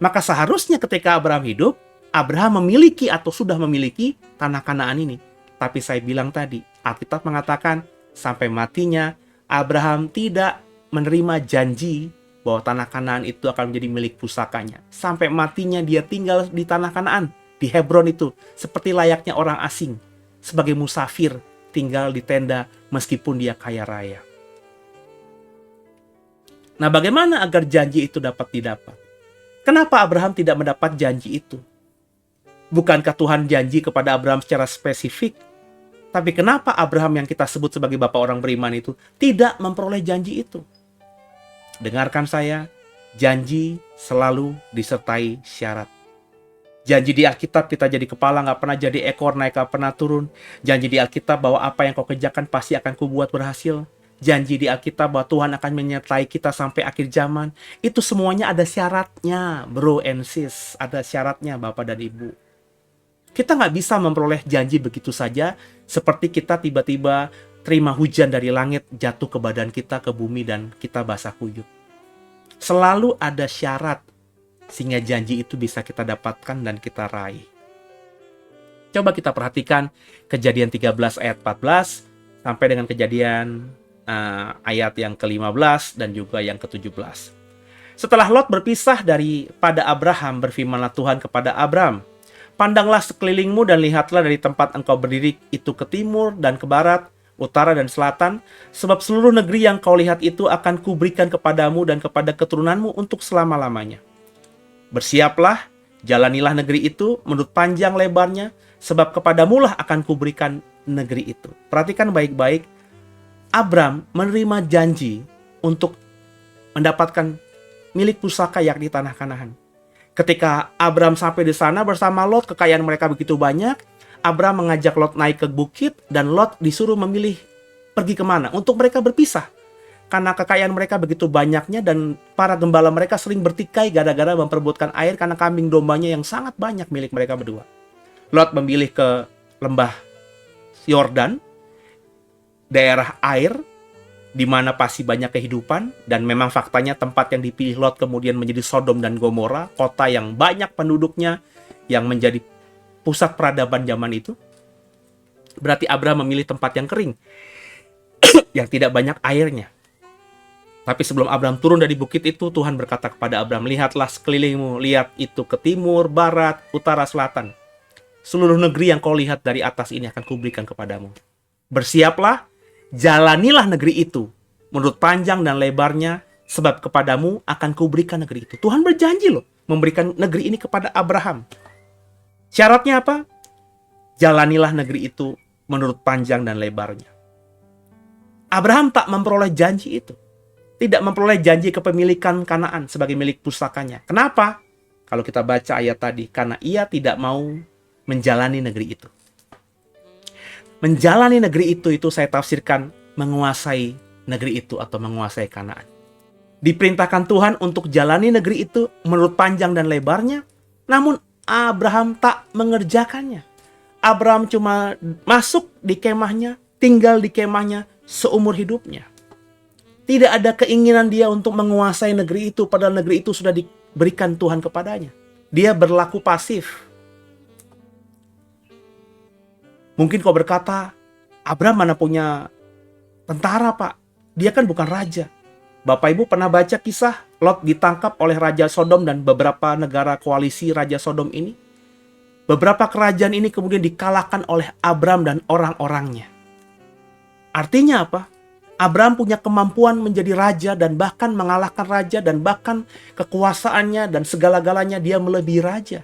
Maka seharusnya ketika Abraham hidup, Abraham memiliki atau sudah memiliki tanah Kanaan ini. Tapi saya bilang tadi, Alkitab mengatakan sampai matinya Abraham tidak menerima janji bahwa tanah Kanaan itu akan menjadi milik pusakanya. Sampai matinya dia tinggal di tanah Kanaan, di Hebron itu, seperti layaknya orang asing, sebagai musafir tinggal di tenda meskipun dia kaya raya. Nah, bagaimana agar janji itu dapat didapat? Kenapa Abraham tidak mendapat janji itu? Bukankah Tuhan janji kepada Abraham secara spesifik? Tapi kenapa Abraham yang kita sebut sebagai bapak orang beriman itu tidak memperoleh janji itu? Dengarkan saya, janji selalu disertai syarat. Janji di Alkitab kita jadi kepala, nggak pernah jadi ekor, naik nggak pernah turun. Janji di Alkitab bahwa apa yang kau kerjakan pasti akan kubuat berhasil. Janji di Alkitab bahwa Tuhan akan menyertai kita sampai akhir zaman. Itu semuanya ada syaratnya, bro and sis. Ada syaratnya, Bapak dan Ibu. Kita nggak bisa memperoleh janji begitu saja, seperti kita tiba-tiba terima hujan dari langit, jatuh ke badan kita, ke bumi, dan kita basah kuyup. Selalu ada syarat sehingga janji itu bisa kita dapatkan dan kita raih. Coba kita perhatikan Kejadian 13 ayat 14 sampai dengan Kejadian ayat yang ke-15 dan juga yang ke-17. Setelah Lot berpisah daripada Abraham, berfirmanlah Tuhan kepada Abram, "Pandanglah sekelilingmu dan lihatlah dari tempat engkau berdiri itu ke timur dan ke barat, utara dan selatan, sebab seluruh negeri yang kau lihat itu akan kuberikan kepadamu dan kepada keturunanmu untuk selama-lamanya. Bersiaplah, jalanilah negeri itu menurut panjang lebarnya, sebab kepadamulah akan kuberikan negeri itu." Perhatikan baik-baik, Abram menerima janji untuk mendapatkan milik pusaka yakni tanah Kanaan. Ketika Abram sampai di sana bersama Lot, kekayaan mereka begitu banyak, Abram mengajak Lot naik ke bukit dan Lot disuruh memilih pergi kemana untuk mereka berpisah. Karena kekayaan mereka begitu banyaknya dan para gembala mereka sering bertikai gara-gara memperebutkan air karena kambing dombanya yang sangat banyak milik mereka berdua. Lot memilih ke lembah Yordan, daerah air di mana pasti banyak kehidupan, dan memang faktanya tempat yang dipilih Lot kemudian menjadi Sodom dan Gomora, kota yang banyak penduduknya yang menjadi pusat peradaban zaman itu. Berarti Abraham memilih tempat yang kering yang tidak banyak airnya. Tapi sebelum Abraham turun dari bukit itu, Tuhan berkata kepada Abraham, "Lihatlah sekelilingmu, lihat itu ke timur, barat, utara, selatan. Seluruh negeri yang kau lihat dari atas ini akan kuberikan kepadamu. Bersiaplah, jalanilah negeri itu menurut panjang dan lebarnya, sebab kepadamu akan kuberikan negeri itu." Tuhan berjanji loh memberikan negeri ini kepada Abraham. Syaratnya apa? Jalanilah negeri itu menurut panjang dan lebarnya. Abraham tak memperoleh janji itu. Tidak memperoleh janji kepemilikan Kanaan sebagai milik pusakanya. Kenapa? Kalau kita baca ayat tadi, karena ia tidak mau menjalani negeri itu. Menjalani negeri itu saya tafsirkan menguasai negeri itu atau menguasai Kanaan. Diperintahkan Tuhan untuk jalani negeri itu menurut panjang dan lebarnya, namun Abraham tak mengerjakannya. Abraham cuma masuk di kemahnya, tinggal di kemahnya seumur hidupnya. Tidak ada keinginan dia untuk menguasai negeri itu, padahal negeri itu sudah diberikan Tuhan kepadanya. Dia berlaku pasif. Mungkin kau berkata, "Abraham mana punya tentara, Pak? Dia kan bukan raja." Bapak Ibu pernah baca kisah Lot ditangkap oleh Raja Sodom dan beberapa negara koalisi Raja Sodom ini? Beberapa kerajaan ini kemudian dikalahkan oleh Abram dan orang-orangnya. Artinya apa? Abram punya kemampuan menjadi raja dan bahkan mengalahkan raja, dan bahkan kekuasaannya dan segala-galanya dia melebihi raja.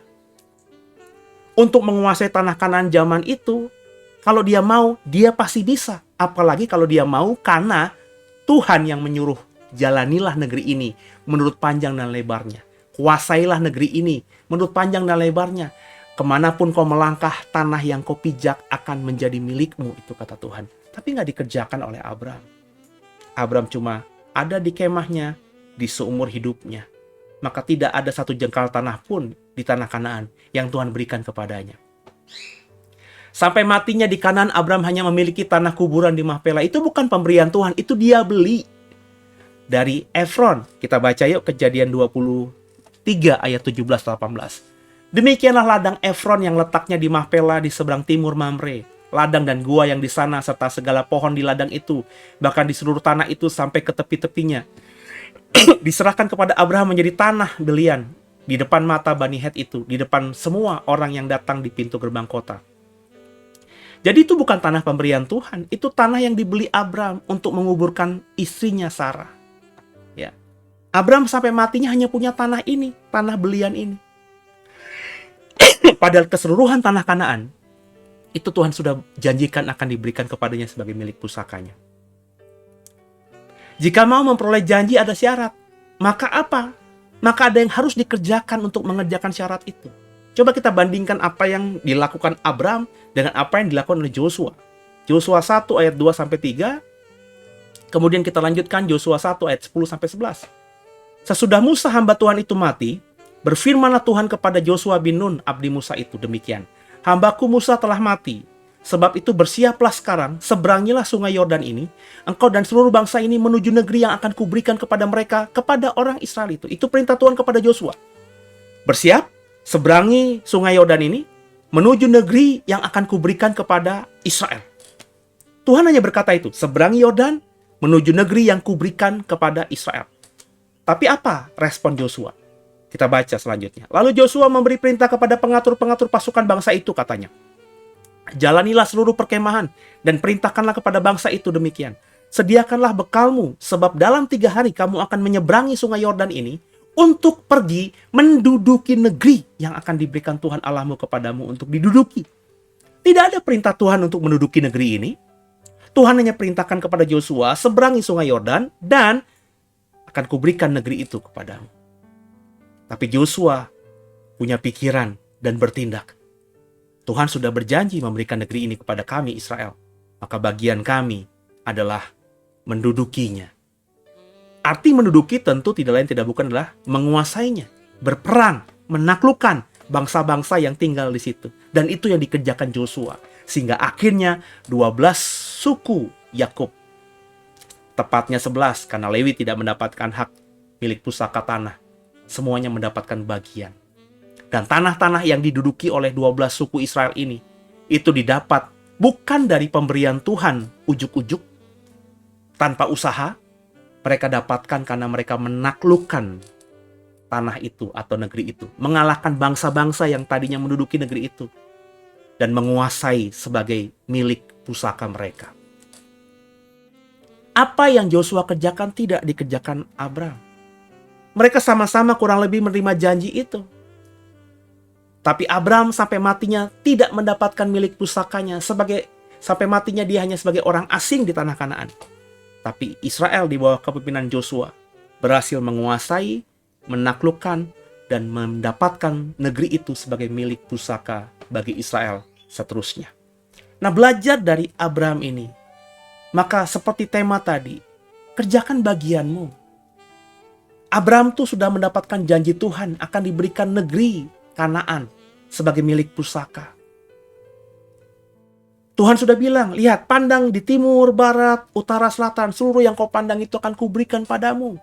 Untuk menguasai tanah Kanaan zaman itu, kalau dia mau, dia pasti bisa. Apalagi kalau dia mau, karena Tuhan yang menyuruh, "Jalanilah negeri ini menurut panjang dan lebarnya. Kuasailah negeri ini menurut panjang dan lebarnya. Kemanapun kau melangkah, tanah yang kau pijak akan menjadi milikmu." Itu kata Tuhan. Tapi nggak dikerjakan oleh Abram. Abram cuma ada di kemahnya di seumur hidupnya. Maka tidak ada satu jengkal tanah pun di tanah Kanaan yang Tuhan berikan kepadanya. Sampai matinya di Kanaan, Abram hanya memiliki tanah kuburan di Mahpela. Itu bukan pemberian Tuhan, itu dia beli dari Efron. Kita baca yuk Kejadian 23 ayat 17-18. "Demikianlah ladang Efron yang letaknya di Mahpela di seberang timur Mamre. Ladang dan gua yang di sana serta segala pohon di ladang itu, bahkan di seluruh tanah itu sampai ke tepi-tepinya, diserahkan kepada Abraham menjadi tanah belian di depan mata Bani Het itu, di depan semua orang yang datang di pintu gerbang kota." Jadi itu bukan tanah pemberian Tuhan, itu tanah yang dibeli Abram untuk menguburkan istrinya Sarah. Ya. Abram sampai matinya hanya punya tanah ini, tanah belian ini. Padahal keseluruhan tanah Kanaan itu Tuhan sudah janjikan akan diberikan kepadanya sebagai milik pusakanya. Jika mau memperoleh janji ada syarat. Maka apa? Maka ada yang harus dikerjakan untuk mengerjakan syarat itu. Coba kita bandingkan apa yang dilakukan Abram dengan apa yang dilakukan oleh Joshua. Joshua 1 ayat 2-3. Kemudian kita lanjutkan Joshua 1 ayat 10-11. "Sesudah Musa hamba Tuhan itu mati, berfirmanlah Tuhan kepada Joshua bin Nun abdi Musa itu demikian. Hambaku Musa telah mati. Sebab itu bersiaplah sekarang, seberangilah sungai Yordan ini, engkau dan seluruh bangsa ini menuju negeri yang akan kuberikan kepada mereka, kepada orang Israel itu. Itu perintah Tuhan kepada Yosua. Bersiap, seberangi sungai Yordan ini, menuju negeri yang akan kuberikan kepada Israel. Tuhan hanya berkata itu, seberangi Yordan, menuju negeri yang kuberikan kepada Israel. Tapi apa respon Yosua? Kita baca selanjutnya. Lalu Yosua memberi perintah kepada pengatur-pengatur pasukan bangsa itu, katanya. Jalanilah seluruh perkemahan dan perintahkanlah kepada bangsa itu demikian. Sediakanlah bekalmu, sebab dalam 3 hari kamu akan menyeberangi sungai Yordan ini untuk pergi menduduki negeri yang akan diberikan Tuhan Allahmu kepadamu untuk diduduki. Tidak ada perintah Tuhan untuk menduduki negeri ini. Tuhan hanya perintahkan kepada Yosua, seberangi sungai Yordan dan akan kuberikan negeri itu kepadamu. Tapi Yosua punya pikiran dan bertindak. Tuhan sudah berjanji memberikan negeri ini kepada kami Israel. Maka bagian kami adalah mendudukinya. Arti menduduki tentu tidak lain tidak bukan adalah menguasainya, berperang, menaklukkan bangsa-bangsa yang tinggal di situ. Dan itu yang dikerjakan Yosua. Sehingga akhirnya 12 suku Yakub, tepatnya 11 karena Lewi tidak mendapatkan hak milik pusaka tanah. Semuanya mendapatkan bagian. Dan tanah-tanah yang diduduki oleh 12 suku Israel ini, itu didapat bukan dari pemberian Tuhan ujuk-ujuk, tanpa usaha, mereka dapatkan karena mereka menaklukkan tanah itu atau negeri itu. Mengalahkan bangsa-bangsa yang tadinya menduduki negeri itu. Dan menguasai sebagai milik pusaka mereka. Apa yang Yosua kerjakan tidak dikerjakan Abraham. Mereka sama-sama kurang lebih menerima janji itu. Tapi Abraham sampai matinya tidak mendapatkan milik pusakanya. Sampai matinya dia hanya sebagai orang asing di tanah Kanaan. Tapi Israel di bawah kepemimpinan Yosua berhasil menguasai, menaklukkan, dan mendapatkan negeri itu sebagai milik pusaka bagi Israel seterusnya. Nah, belajar dari Abraham ini, maka seperti tema tadi, kerjakan bagianmu. Abraham tuh sudah mendapatkan janji Tuhan akan diberikan negeri Kanaan sebagai milik pusaka. Tuhan sudah bilang, lihat, pandang di timur, barat, utara, selatan, seluruh yang kau pandang itu akan kuberikan padamu.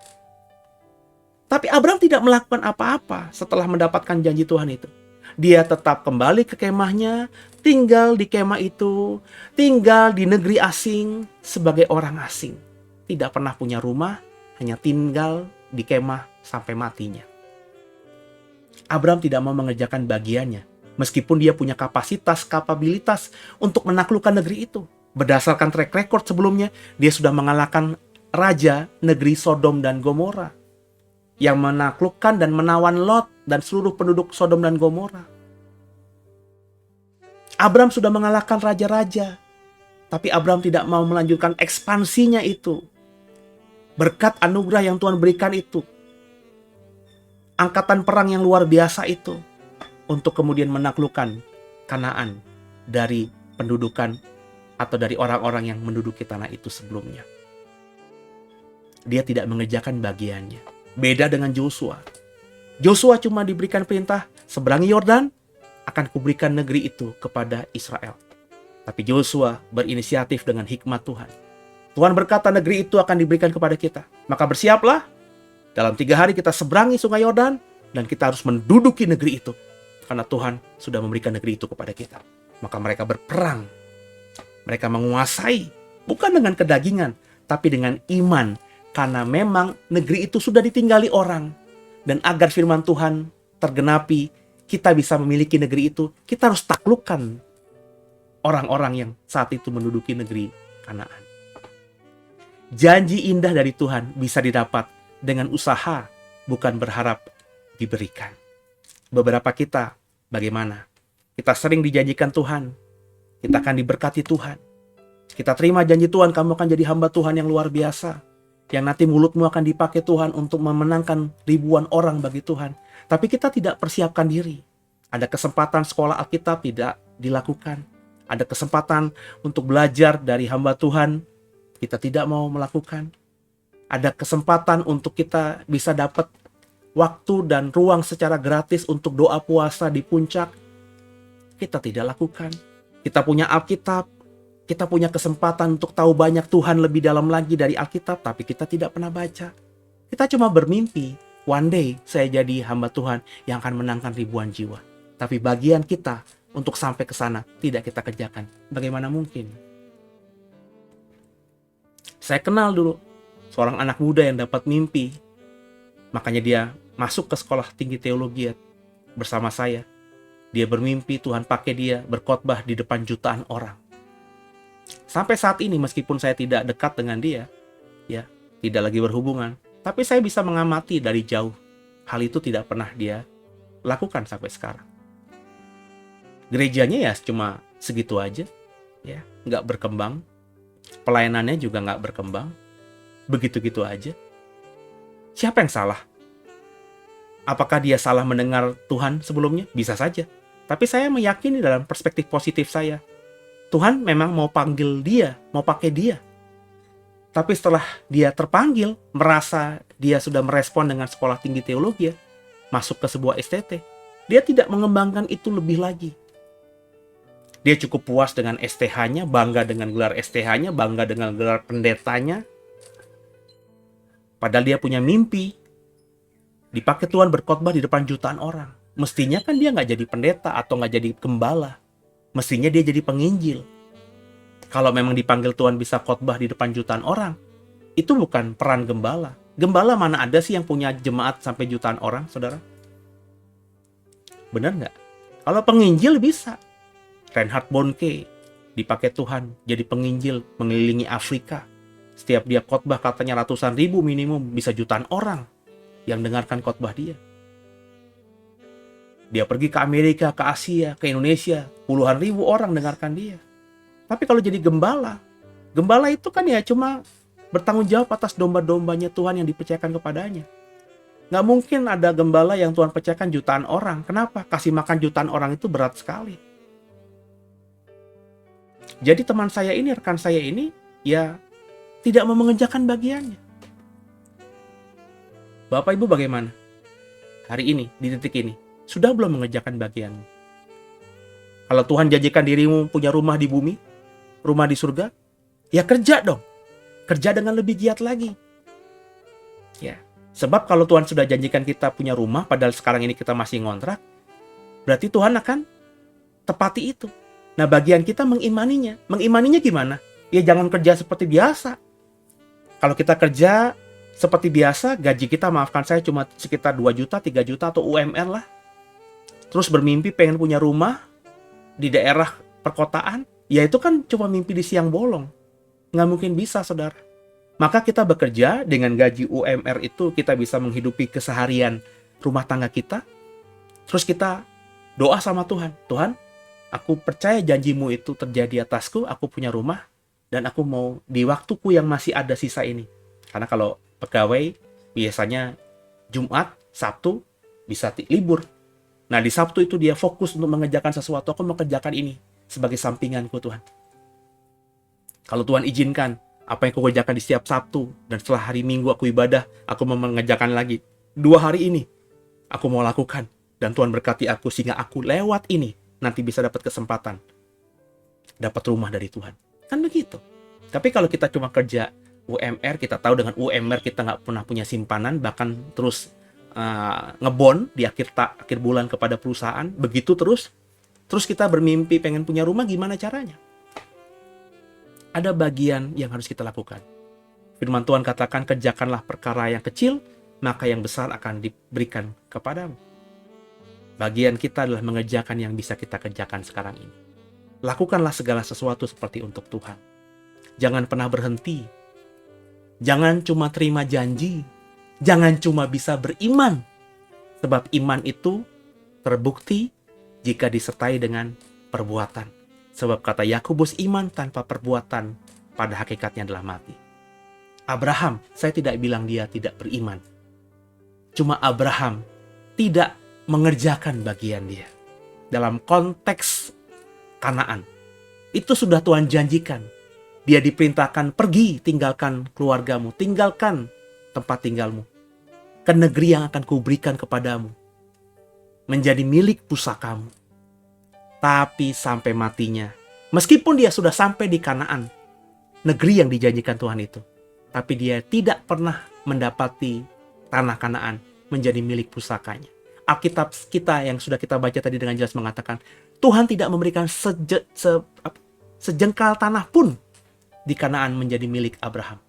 Tapi Abraham tidak melakukan apa-apa setelah mendapatkan janji Tuhan itu. Dia tetap kembali ke kemahnya, tinggal di kemah itu, tinggal di negeri asing sebagai orang asing. Tidak pernah punya rumah, hanya tinggal di kemah sampai matinya. Abraham tidak mau mengerjakan bagiannya, meskipun dia punya kapabilitas untuk menaklukkan negeri itu. Berdasarkan track record sebelumnya, dia sudah mengalahkan raja negeri Sodom dan Gomora, yang menaklukkan dan menawan Lot dan seluruh penduduk Sodom dan Gomora. Abraham sudah mengalahkan raja-raja, tapi Abraham tidak mau melanjutkan ekspansinya itu. Berkat anugerah yang Tuhan berikan itu, angkatan perang yang luar biasa itu, untuk kemudian menaklukkan Kanaan dari pendudukan atau dari orang-orang yang menduduki tanah itu sebelumnya. Dia tidak mengerjakan bagiannya. Beda dengan Yosua. Yosua cuma diberikan perintah, seberangi Yordan, akan kuberikan negeri itu kepada Israel. Tapi Yosua berinisiatif dengan hikmat Tuhan. Tuhan berkata negeri itu akan diberikan kepada kita. Maka bersiaplah, dalam 3 hari kita seberangi sungai Yordan, dan kita harus menduduki negeri itu. Karena Tuhan sudah memberikan negeri itu kepada kita. Maka mereka berperang. Mereka menguasai, bukan dengan kedagingan, tapi dengan iman. Karena memang negeri itu sudah ditinggali orang. Dan agar firman Tuhan tergenapi, kita bisa memiliki negeri itu, kita harus taklukkan orang-orang yang saat itu menduduki negeri Kanaan. Janji indah dari Tuhan bisa didapat dengan usaha, bukan berharap diberikan. Beberapa kita, bagaimana? Kita sering dijanjikan Tuhan, kita akan diberkati Tuhan. Kita terima janji Tuhan, kamu akan jadi hamba Tuhan yang luar biasa. Yang nanti mulutmu akan dipakai Tuhan untuk memenangkan ribuan orang bagi Tuhan. Tapi kita tidak persiapkan diri. Ada kesempatan sekolah Alkitab tidak dilakukan. Ada kesempatan untuk belajar dari hamba Tuhan, kita tidak mau melakukan. Ada kesempatan untuk kita bisa dapat waktu dan ruang secara gratis untuk doa puasa di puncak. Kita tidak lakukan. Kita punya Alkitab, kita punya kesempatan untuk tahu banyak Tuhan lebih dalam lagi dari Alkitab, tapi kita tidak pernah baca. Kita cuma bermimpi, one day saya jadi hamba Tuhan yang akan menangkan ribuan jiwa. Tapi bagian kita untuk sampai ke sana tidak kita kerjakan. Bagaimana mungkin? Saya kenal dulu seorang anak muda yang dapat mimpi. Makanya dia masuk ke sekolah tinggi teologi bersama saya. Dia bermimpi Tuhan pakai dia berkhotbah di depan jutaan orang. Sampai saat ini meskipun saya tidak dekat dengan dia, ya, tidak lagi berhubungan, tapi saya bisa mengamati dari jauh. Hal itu tidak pernah dia lakukan sampai sekarang. Gerejanya ya cuma segitu aja, ya, nggak berkembang. Pelayanannya juga nggak berkembang. Begitu-gitu aja. Siapa yang salah? Apakah dia salah mendengar Tuhan sebelumnya? Bisa saja. Tapi saya meyakini dalam perspektif positif saya, Tuhan memang mau panggil dia, mau pakai dia. Tapi setelah dia terpanggil, merasa dia sudah merespon dengan sekolah tinggi teologi, masuk ke sebuah STT, dia tidak mengembangkan itu lebih lagi. Dia cukup puas dengan STH-nya, bangga dengan gelar STH-nya, bangga dengan gelar pendetanya. Padahal dia punya mimpi, dipakai Tuhan berkhotbah di depan jutaan orang. Mestinya kan dia nggak jadi pendeta atau nggak jadi gembala. Mestinya dia jadi penginjil. Kalau memang dipanggil Tuhan bisa khotbah di depan jutaan orang, itu bukan peran gembala. Gembala mana ada sih yang punya jemaat sampai jutaan orang, saudara? Benar nggak? Kalau penginjil bisa. Reinhard Bonnke dipakai Tuhan jadi penginjil mengelilingi Afrika. Setiap dia khotbah katanya ratusan ribu minimum, bisa jutaan orang yang dengarkan khotbah dia. Dia pergi ke Amerika, ke Asia, ke Indonesia, puluhan ribu orang dengarkan dia. Tapi kalau jadi gembala, gembala itu kan ya cuma bertanggung jawab atas domba-dombanya Tuhan yang dipercayakan kepadanya. Nggak mungkin ada gembala yang Tuhan percayakan jutaan orang. Kenapa? Kasih makan jutaan orang itu berat sekali. Jadi teman saya ini, rekan saya ini, ya tidak mau mengerjakan bagiannya. Bapak Ibu bagaimana? Hari ini, di titik ini, sudah belum mengerjakan bagianmu? Kalau Tuhan janjikan dirimu punya rumah di bumi, rumah di surga, ya kerja dong. Kerja dengan lebih giat lagi. Ya, sebab kalau Tuhan sudah janjikan kita punya rumah, padahal sekarang ini kita masih ngontrak, berarti Tuhan akan tepati itu. Nah, bagian kita mengimaninya. Mengimaninya gimana? Ya jangan kerja seperti biasa. Kalau kita kerja seperti biasa, gaji kita, maafkan saya, cuma sekitar 2 juta, 3 juta, atau UMR lah. Terus bermimpi pengen punya rumah di daerah perkotaan, ya itu kan cuma mimpi di siang bolong. Nggak mungkin bisa, saudara. Maka kita bekerja dengan gaji UMR itu, kita bisa menghidupi keseharian rumah tangga kita. Terus kita doa sama Tuhan. Tuhan, aku percaya janjimu itu terjadi atasku, aku punya rumah, dan aku mau di waktuku yang masih ada sisa ini. Karena kalau pegawai biasanya Jumat, Sabtu bisa libur. Nah di Sabtu itu dia fokus untuk mengerjakan sesuatu. Aku mengerjakan ini sebagai sampinganku Tuhan. Kalau Tuhan izinkan, apa yang aku kerjakan di setiap Sabtu, dan setelah hari Minggu aku ibadah, aku mau mengerjakan lagi. 2 hari ini aku mau lakukan. Dan Tuhan berkati aku sehingga aku lewat ini nanti bisa dapat kesempatan. Dapat rumah dari Tuhan. Kan begitu. Tapi kalau kita cuma kerja UMR, kita tahu dengan UMR kita nggak pernah punya simpanan, bahkan terus ngebon di akhir bulan kepada perusahaan, begitu terus kita bermimpi pengen punya rumah, gimana caranya? Ada bagian yang harus kita lakukan. Firman Tuhan katakan, kerjakanlah perkara yang kecil, maka yang besar akan diberikan kepadamu. Bagian kita adalah mengerjakan yang bisa kita kerjakan sekarang ini. Lakukanlah segala sesuatu seperti untuk Tuhan. Jangan pernah berhenti. Jangan cuma terima janji. Jangan cuma bisa beriman. Sebab iman itu terbukti jika disertai dengan perbuatan. Sebab kata Yakobus, iman tanpa perbuatan pada hakikatnya adalah mati. Abraham, saya tidak bilang dia tidak beriman. Cuma Abraham tidak mengerjakan bagian dia. Dalam konteks Kanaan, itu sudah Tuhan janjikan. Dia diperintahkan, pergi, tinggalkan keluargamu, tinggalkan tempat tinggalmu, ke negeri yang akan kuberikan kepadamu, menjadi milik pusakamu. Tapi sampai matinya, Meskipun dia sudah sampai di Kanaan, negeri yang dijanjikan Tuhan itu, tapi dia tidak pernah mendapati tanah Kanaan menjadi milik pusakanya. Alkitab kita yang sudah kita baca tadi dengan jelas mengatakan, Tuhan tidak memberikan sejengkal tanah pun di Kanaan menjadi milik Abraham.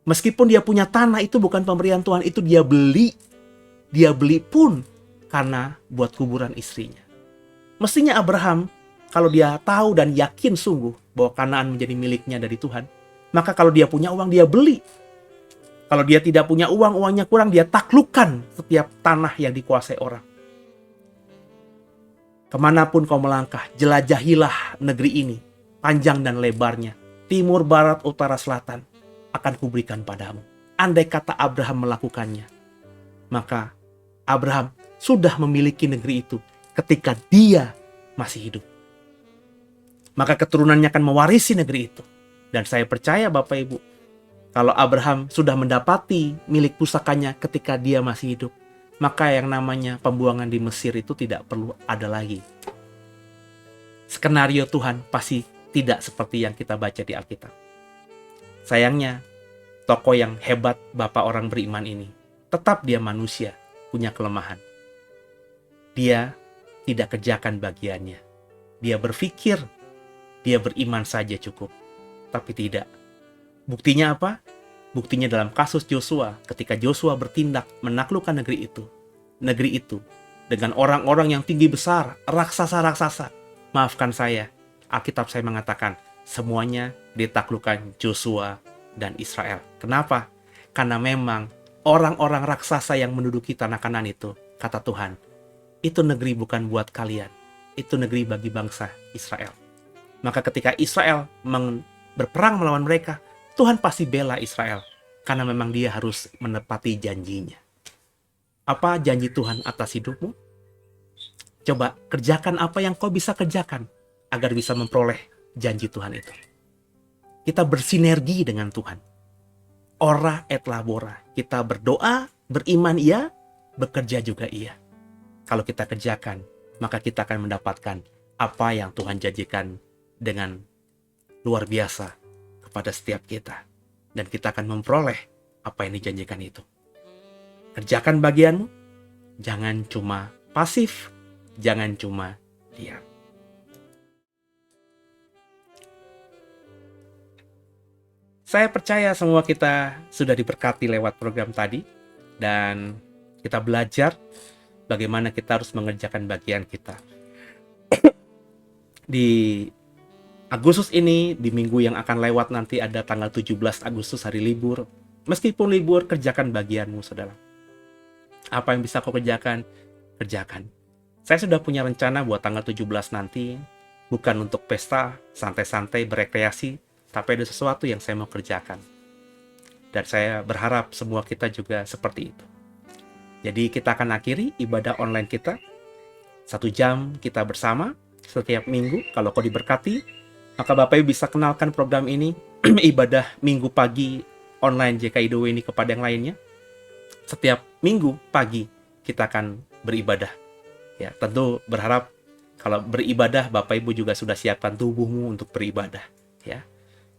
Meskipun dia punya tanah, itu bukan pemberian Tuhan, itu dia beli. Dia beli pun karena buat kuburan istrinya. Mestinya Abraham, kalau dia tahu dan yakin sungguh bahwa Kanaan menjadi miliknya dari Tuhan, maka kalau dia punya uang, dia beli. Kalau dia tidak punya uang, uangnya kurang, dia taklukkan setiap tanah yang dikuasai orang. Kemanapun kau melangkah, jelajahilah negeri ini, panjang dan lebarnya, timur, barat, utara, selatan, akan kuberikan padamu. Andai kata Abraham melakukannya, maka Abraham sudah memiliki negeri itu ketika dia masih hidup. Maka keturunannya akan mewarisi negeri itu. Dan saya percaya Bapak Ibu, kalau Abraham sudah mendapati milik pusakanya ketika dia masih hidup, maka yang namanya pembuangan di Mesir itu tidak perlu ada lagi. Skenario Tuhan pasti tidak seperti yang kita baca di Alkitab. Sayangnya, tokoh yang hebat Bapak orang beriman ini, tetap dia manusia, punya kelemahan. Dia tidak kerjakan bagiannya. Dia berpikir, dia beriman saja cukup. Tapi tidak. Buktinya apa? Buktinya dalam kasus Joshua, ketika Joshua bertindak menaklukkan negeri itu. Negeri itu dengan orang-orang yang tinggi besar, raksasa-raksasa. Maafkan saya, Alkitab saya mengatakan semuanya ditaklukkan Joshua dan Israel. Kenapa? Karena memang orang-orang raksasa yang menduduki tanah Kanaan itu, kata Tuhan, itu negeri bukan buat kalian. Itu negeri bagi bangsa Israel. Maka ketika Israel berperang melawan mereka, Tuhan pasti bela Israel. Karena memang dia harus menepati janjinya. Apa janji Tuhan atas hidupmu? Coba kerjakan apa yang kau bisa kerjakan agar bisa memperoleh janji Tuhan itu. Kita bersinergi dengan Tuhan. Ora et labora. Kita berdoa, beriman iya, bekerja juga iya. Kalau kita kerjakan, maka kita akan mendapatkan apa yang Tuhan janjikan dengan luar biasa kepada setiap kita. Dan kita akan memperoleh apa yang dijanjikan itu. Kerjakan bagianmu, jangan cuma pasif, jangan cuma diam. Saya percaya semua kita sudah diberkati lewat program tadi, dan kita belajar bagaimana kita harus mengerjakan bagian kita. Di Agustus ini, di minggu yang akan lewat nanti ada tanggal 17 Agustus hari libur. Meskipun libur, kerjakan bagianmu, saudara. Apa yang bisa kau kerjakan? Kerjakan. Saya sudah punya rencana buat tanggal 17 nanti, bukan untuk pesta, santai-santai, berekreasi, tapi ada sesuatu yang saya mau kerjakan. Dan saya berharap semua kita juga seperti itu. Jadi kita akan akhiri ibadah online kita. 1 jam kita bersama setiap minggu. Kalau kau diberkati, maka Bapak Ibu bisa kenalkan program ini, ibadah minggu pagi online JKIDW ini kepada yang lainnya. Setiap minggu pagi kita akan beribadah. Ya, tentu berharap kalau beribadah Bapak Ibu juga sudah siapkan tubuhmu untuk beribadah. Ya,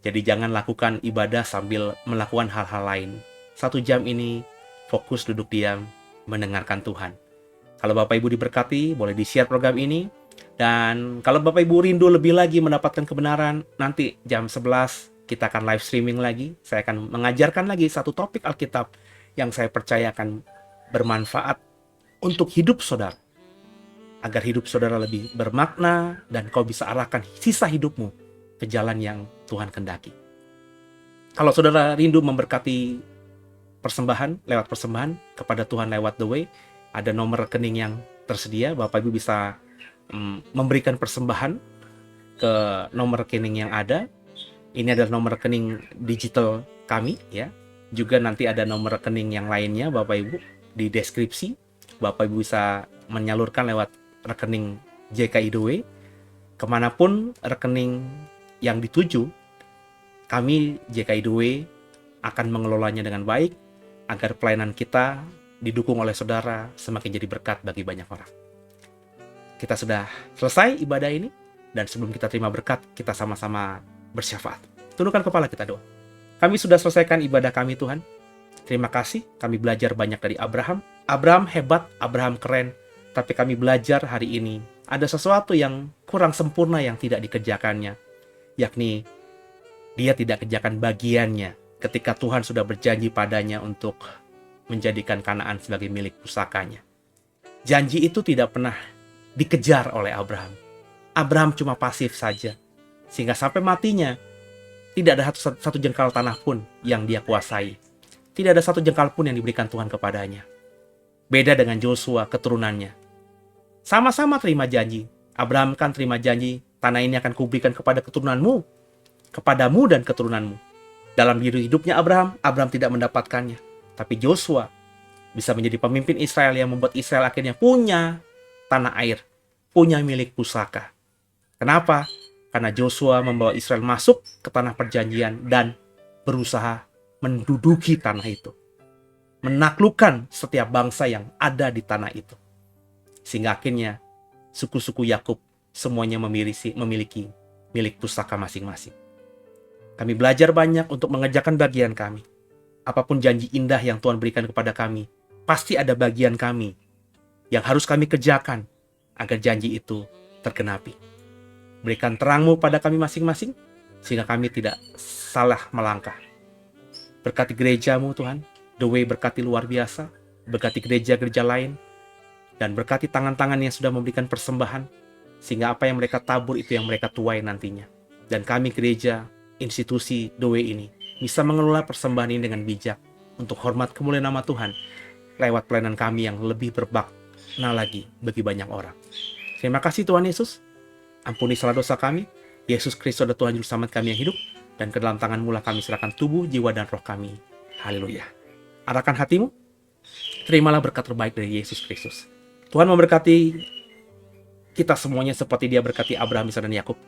jadi jangan lakukan ibadah sambil melakukan hal-hal lain. 1 jam ini fokus duduk diam mendengarkan Tuhan. Kalau Bapak Ibu diberkati, boleh di-share program ini. Dan kalau Bapak Ibu rindu lebih lagi mendapatkan kebenaran, nanti jam 11 kita akan live streaming lagi. Saya akan mengajarkan lagi satu topik Alkitab yang saya percaya akan bermanfaat untuk hidup saudara. Agar hidup saudara lebih bermakna dan kau bisa arahkan sisa hidupmu ke jalan yang Tuhan kehendaki. Kalau saudara rindu memberkati persembahan, lewat persembahan kepada Tuhan lewat The Way, ada nomor rekening yang tersedia. Bapak Ibu bisa memberikan persembahan ke nomor rekening yang ada. Ini adalah nomor rekening digital kami, ya. Juga nanti ada nomor rekening yang lainnya, Bapak Ibu, di deskripsi. Bapak Ibu bisa menyalurkan lewat rekening JKIDW. Kemanapun rekening yang dituju, kami JKIDW akan mengelolanya dengan baik agar pelayanan kita didukung oleh saudara semakin jadi berkat bagi banyak orang. Kita sudah selesai ibadah ini. Dan sebelum kita terima berkat, kita sama-sama bersyafaat. Tundukkan kepala kita doa. Kami sudah selesaikan ibadah kami Tuhan. Terima kasih, kami belajar banyak dari Abraham. Abraham hebat, Abraham keren. Tapi kami belajar hari ini, ada sesuatu yang kurang sempurna yang tidak dikerjakannya. Yakni, dia tidak kerjakan bagiannya ketika Tuhan sudah berjanji padanya untuk menjadikan Kanaan sebagai milik pusakanya. Janji itu tidak pernah dikejar oleh Abraham. Abraham cuma pasif saja. Sehingga sampai matinya, tidak ada satu jengkal tanah pun yang dia kuasai. Tidak ada satu jengkal pun yang diberikan Tuhan kepadanya. Beda dengan Joshua, keturunannya. Sama-sama terima janji. Abraham kan terima janji, tanah ini akan kuberikan kepada keturunanmu, kepadamu dan keturunanmu. Dalam hidupnya Abraham tidak mendapatkannya. Tapi Joshua bisa menjadi pemimpin Israel yang membuat Israel akhirnya punya tanah air, punya milik pusaka. Kenapa? Karena Joshua membawa Israel masuk ke tanah perjanjian dan berusaha menduduki tanah itu. Menaklukkan setiap bangsa yang ada di tanah itu. Sehingga akhirnya suku-suku Yakub semuanya memiliki milik pusaka masing-masing. Kami belajar banyak untuk mengerjakan bagian kami. Apapun janji indah yang Tuhan berikan kepada kami, pasti ada bagian kami yang harus kami kerjakan agar janji itu tergenapi. Berikan terang-Mu pada kami masing-masing, sehingga kami tidak salah melangkah. Berkati gereja-Mu Tuhan, The Way berkati luar biasa, berkati gereja-gereja lain, dan berkati tangan-tangan yang sudah memberikan persembahan, sehingga apa yang mereka tabur itu yang mereka tuai nantinya. Dan kami gereja, institusi The Way ini, bisa mengelola persembahan ini dengan bijak, untuk hormat kemuliaan nama Tuhan, lewat pelayanan kami yang lebih bermakna lagi bagi banyak orang. Terima kasih Tuhan Yesus. Ampuni salah dosa kami. Yesus Kristus adalah Tuhan Juru Selamat kami yang hidup. Dan ke dalam tangan-Mu lah kami serahkan tubuh, jiwa, dan roh kami. Haleluya. Arahkan hatimu. Terimalah berkat terbaik dari Yesus Kristus. Tuhan memberkati kita semuanya seperti Dia berkati Abraham, Ishak, dan Yakub.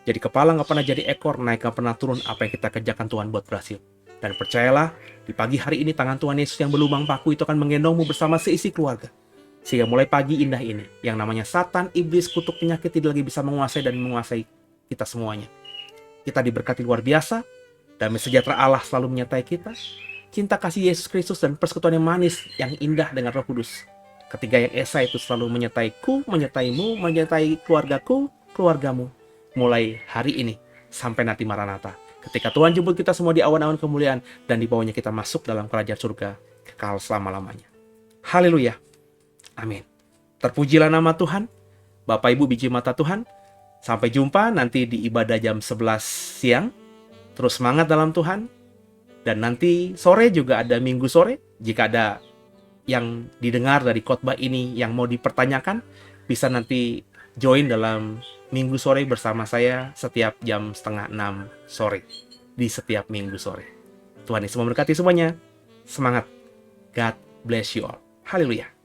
Jadi kepala nggak pernah jadi ekor, naik nggak pernah turun. Apa yang kita kerjakan Tuhan buat berhasil. Dan percayalah, di pagi hari ini tangan Tuhan Yesus yang berlubang paku itu akan menggendongmu bersama seisi keluarga. Sehingga mulai pagi indah ini, yang namanya Satan, Iblis, kutuk penyakit tidak lagi bisa menguasai kita semuanya. Kita diberkati luar biasa, damai sejahtera Allah selalu menyertai kita, cinta kasih Yesus Kristus dan persekutuan yang manis, yang indah dengan Roh Kudus. Ketiga yang esa itu selalu menyertaiku, menyertaimu, menyertai keluargaku, keluargamu, mulai hari ini sampai nanti Maranatha. Ketika Tuhan jemput kita semua di awan-awan kemuliaan dan di bawahnya kita masuk dalam kerajaan surga kekal selama-lamanya. Haleluya. Amin. Terpujilah nama Tuhan. Bapak Ibu biji mata Tuhan. Sampai jumpa nanti di ibadah jam 11 siang. Terus semangat dalam Tuhan. Dan nanti sore juga ada minggu sore. Jika ada yang didengar dari khotbah ini yang mau dipertanyakan, bisa nanti join dalam minggu sore bersama saya setiap jam 5:30 sore. Di setiap minggu sore. Tuhan Yesus memberkati semuanya. Semangat. God bless you all. Haleluya.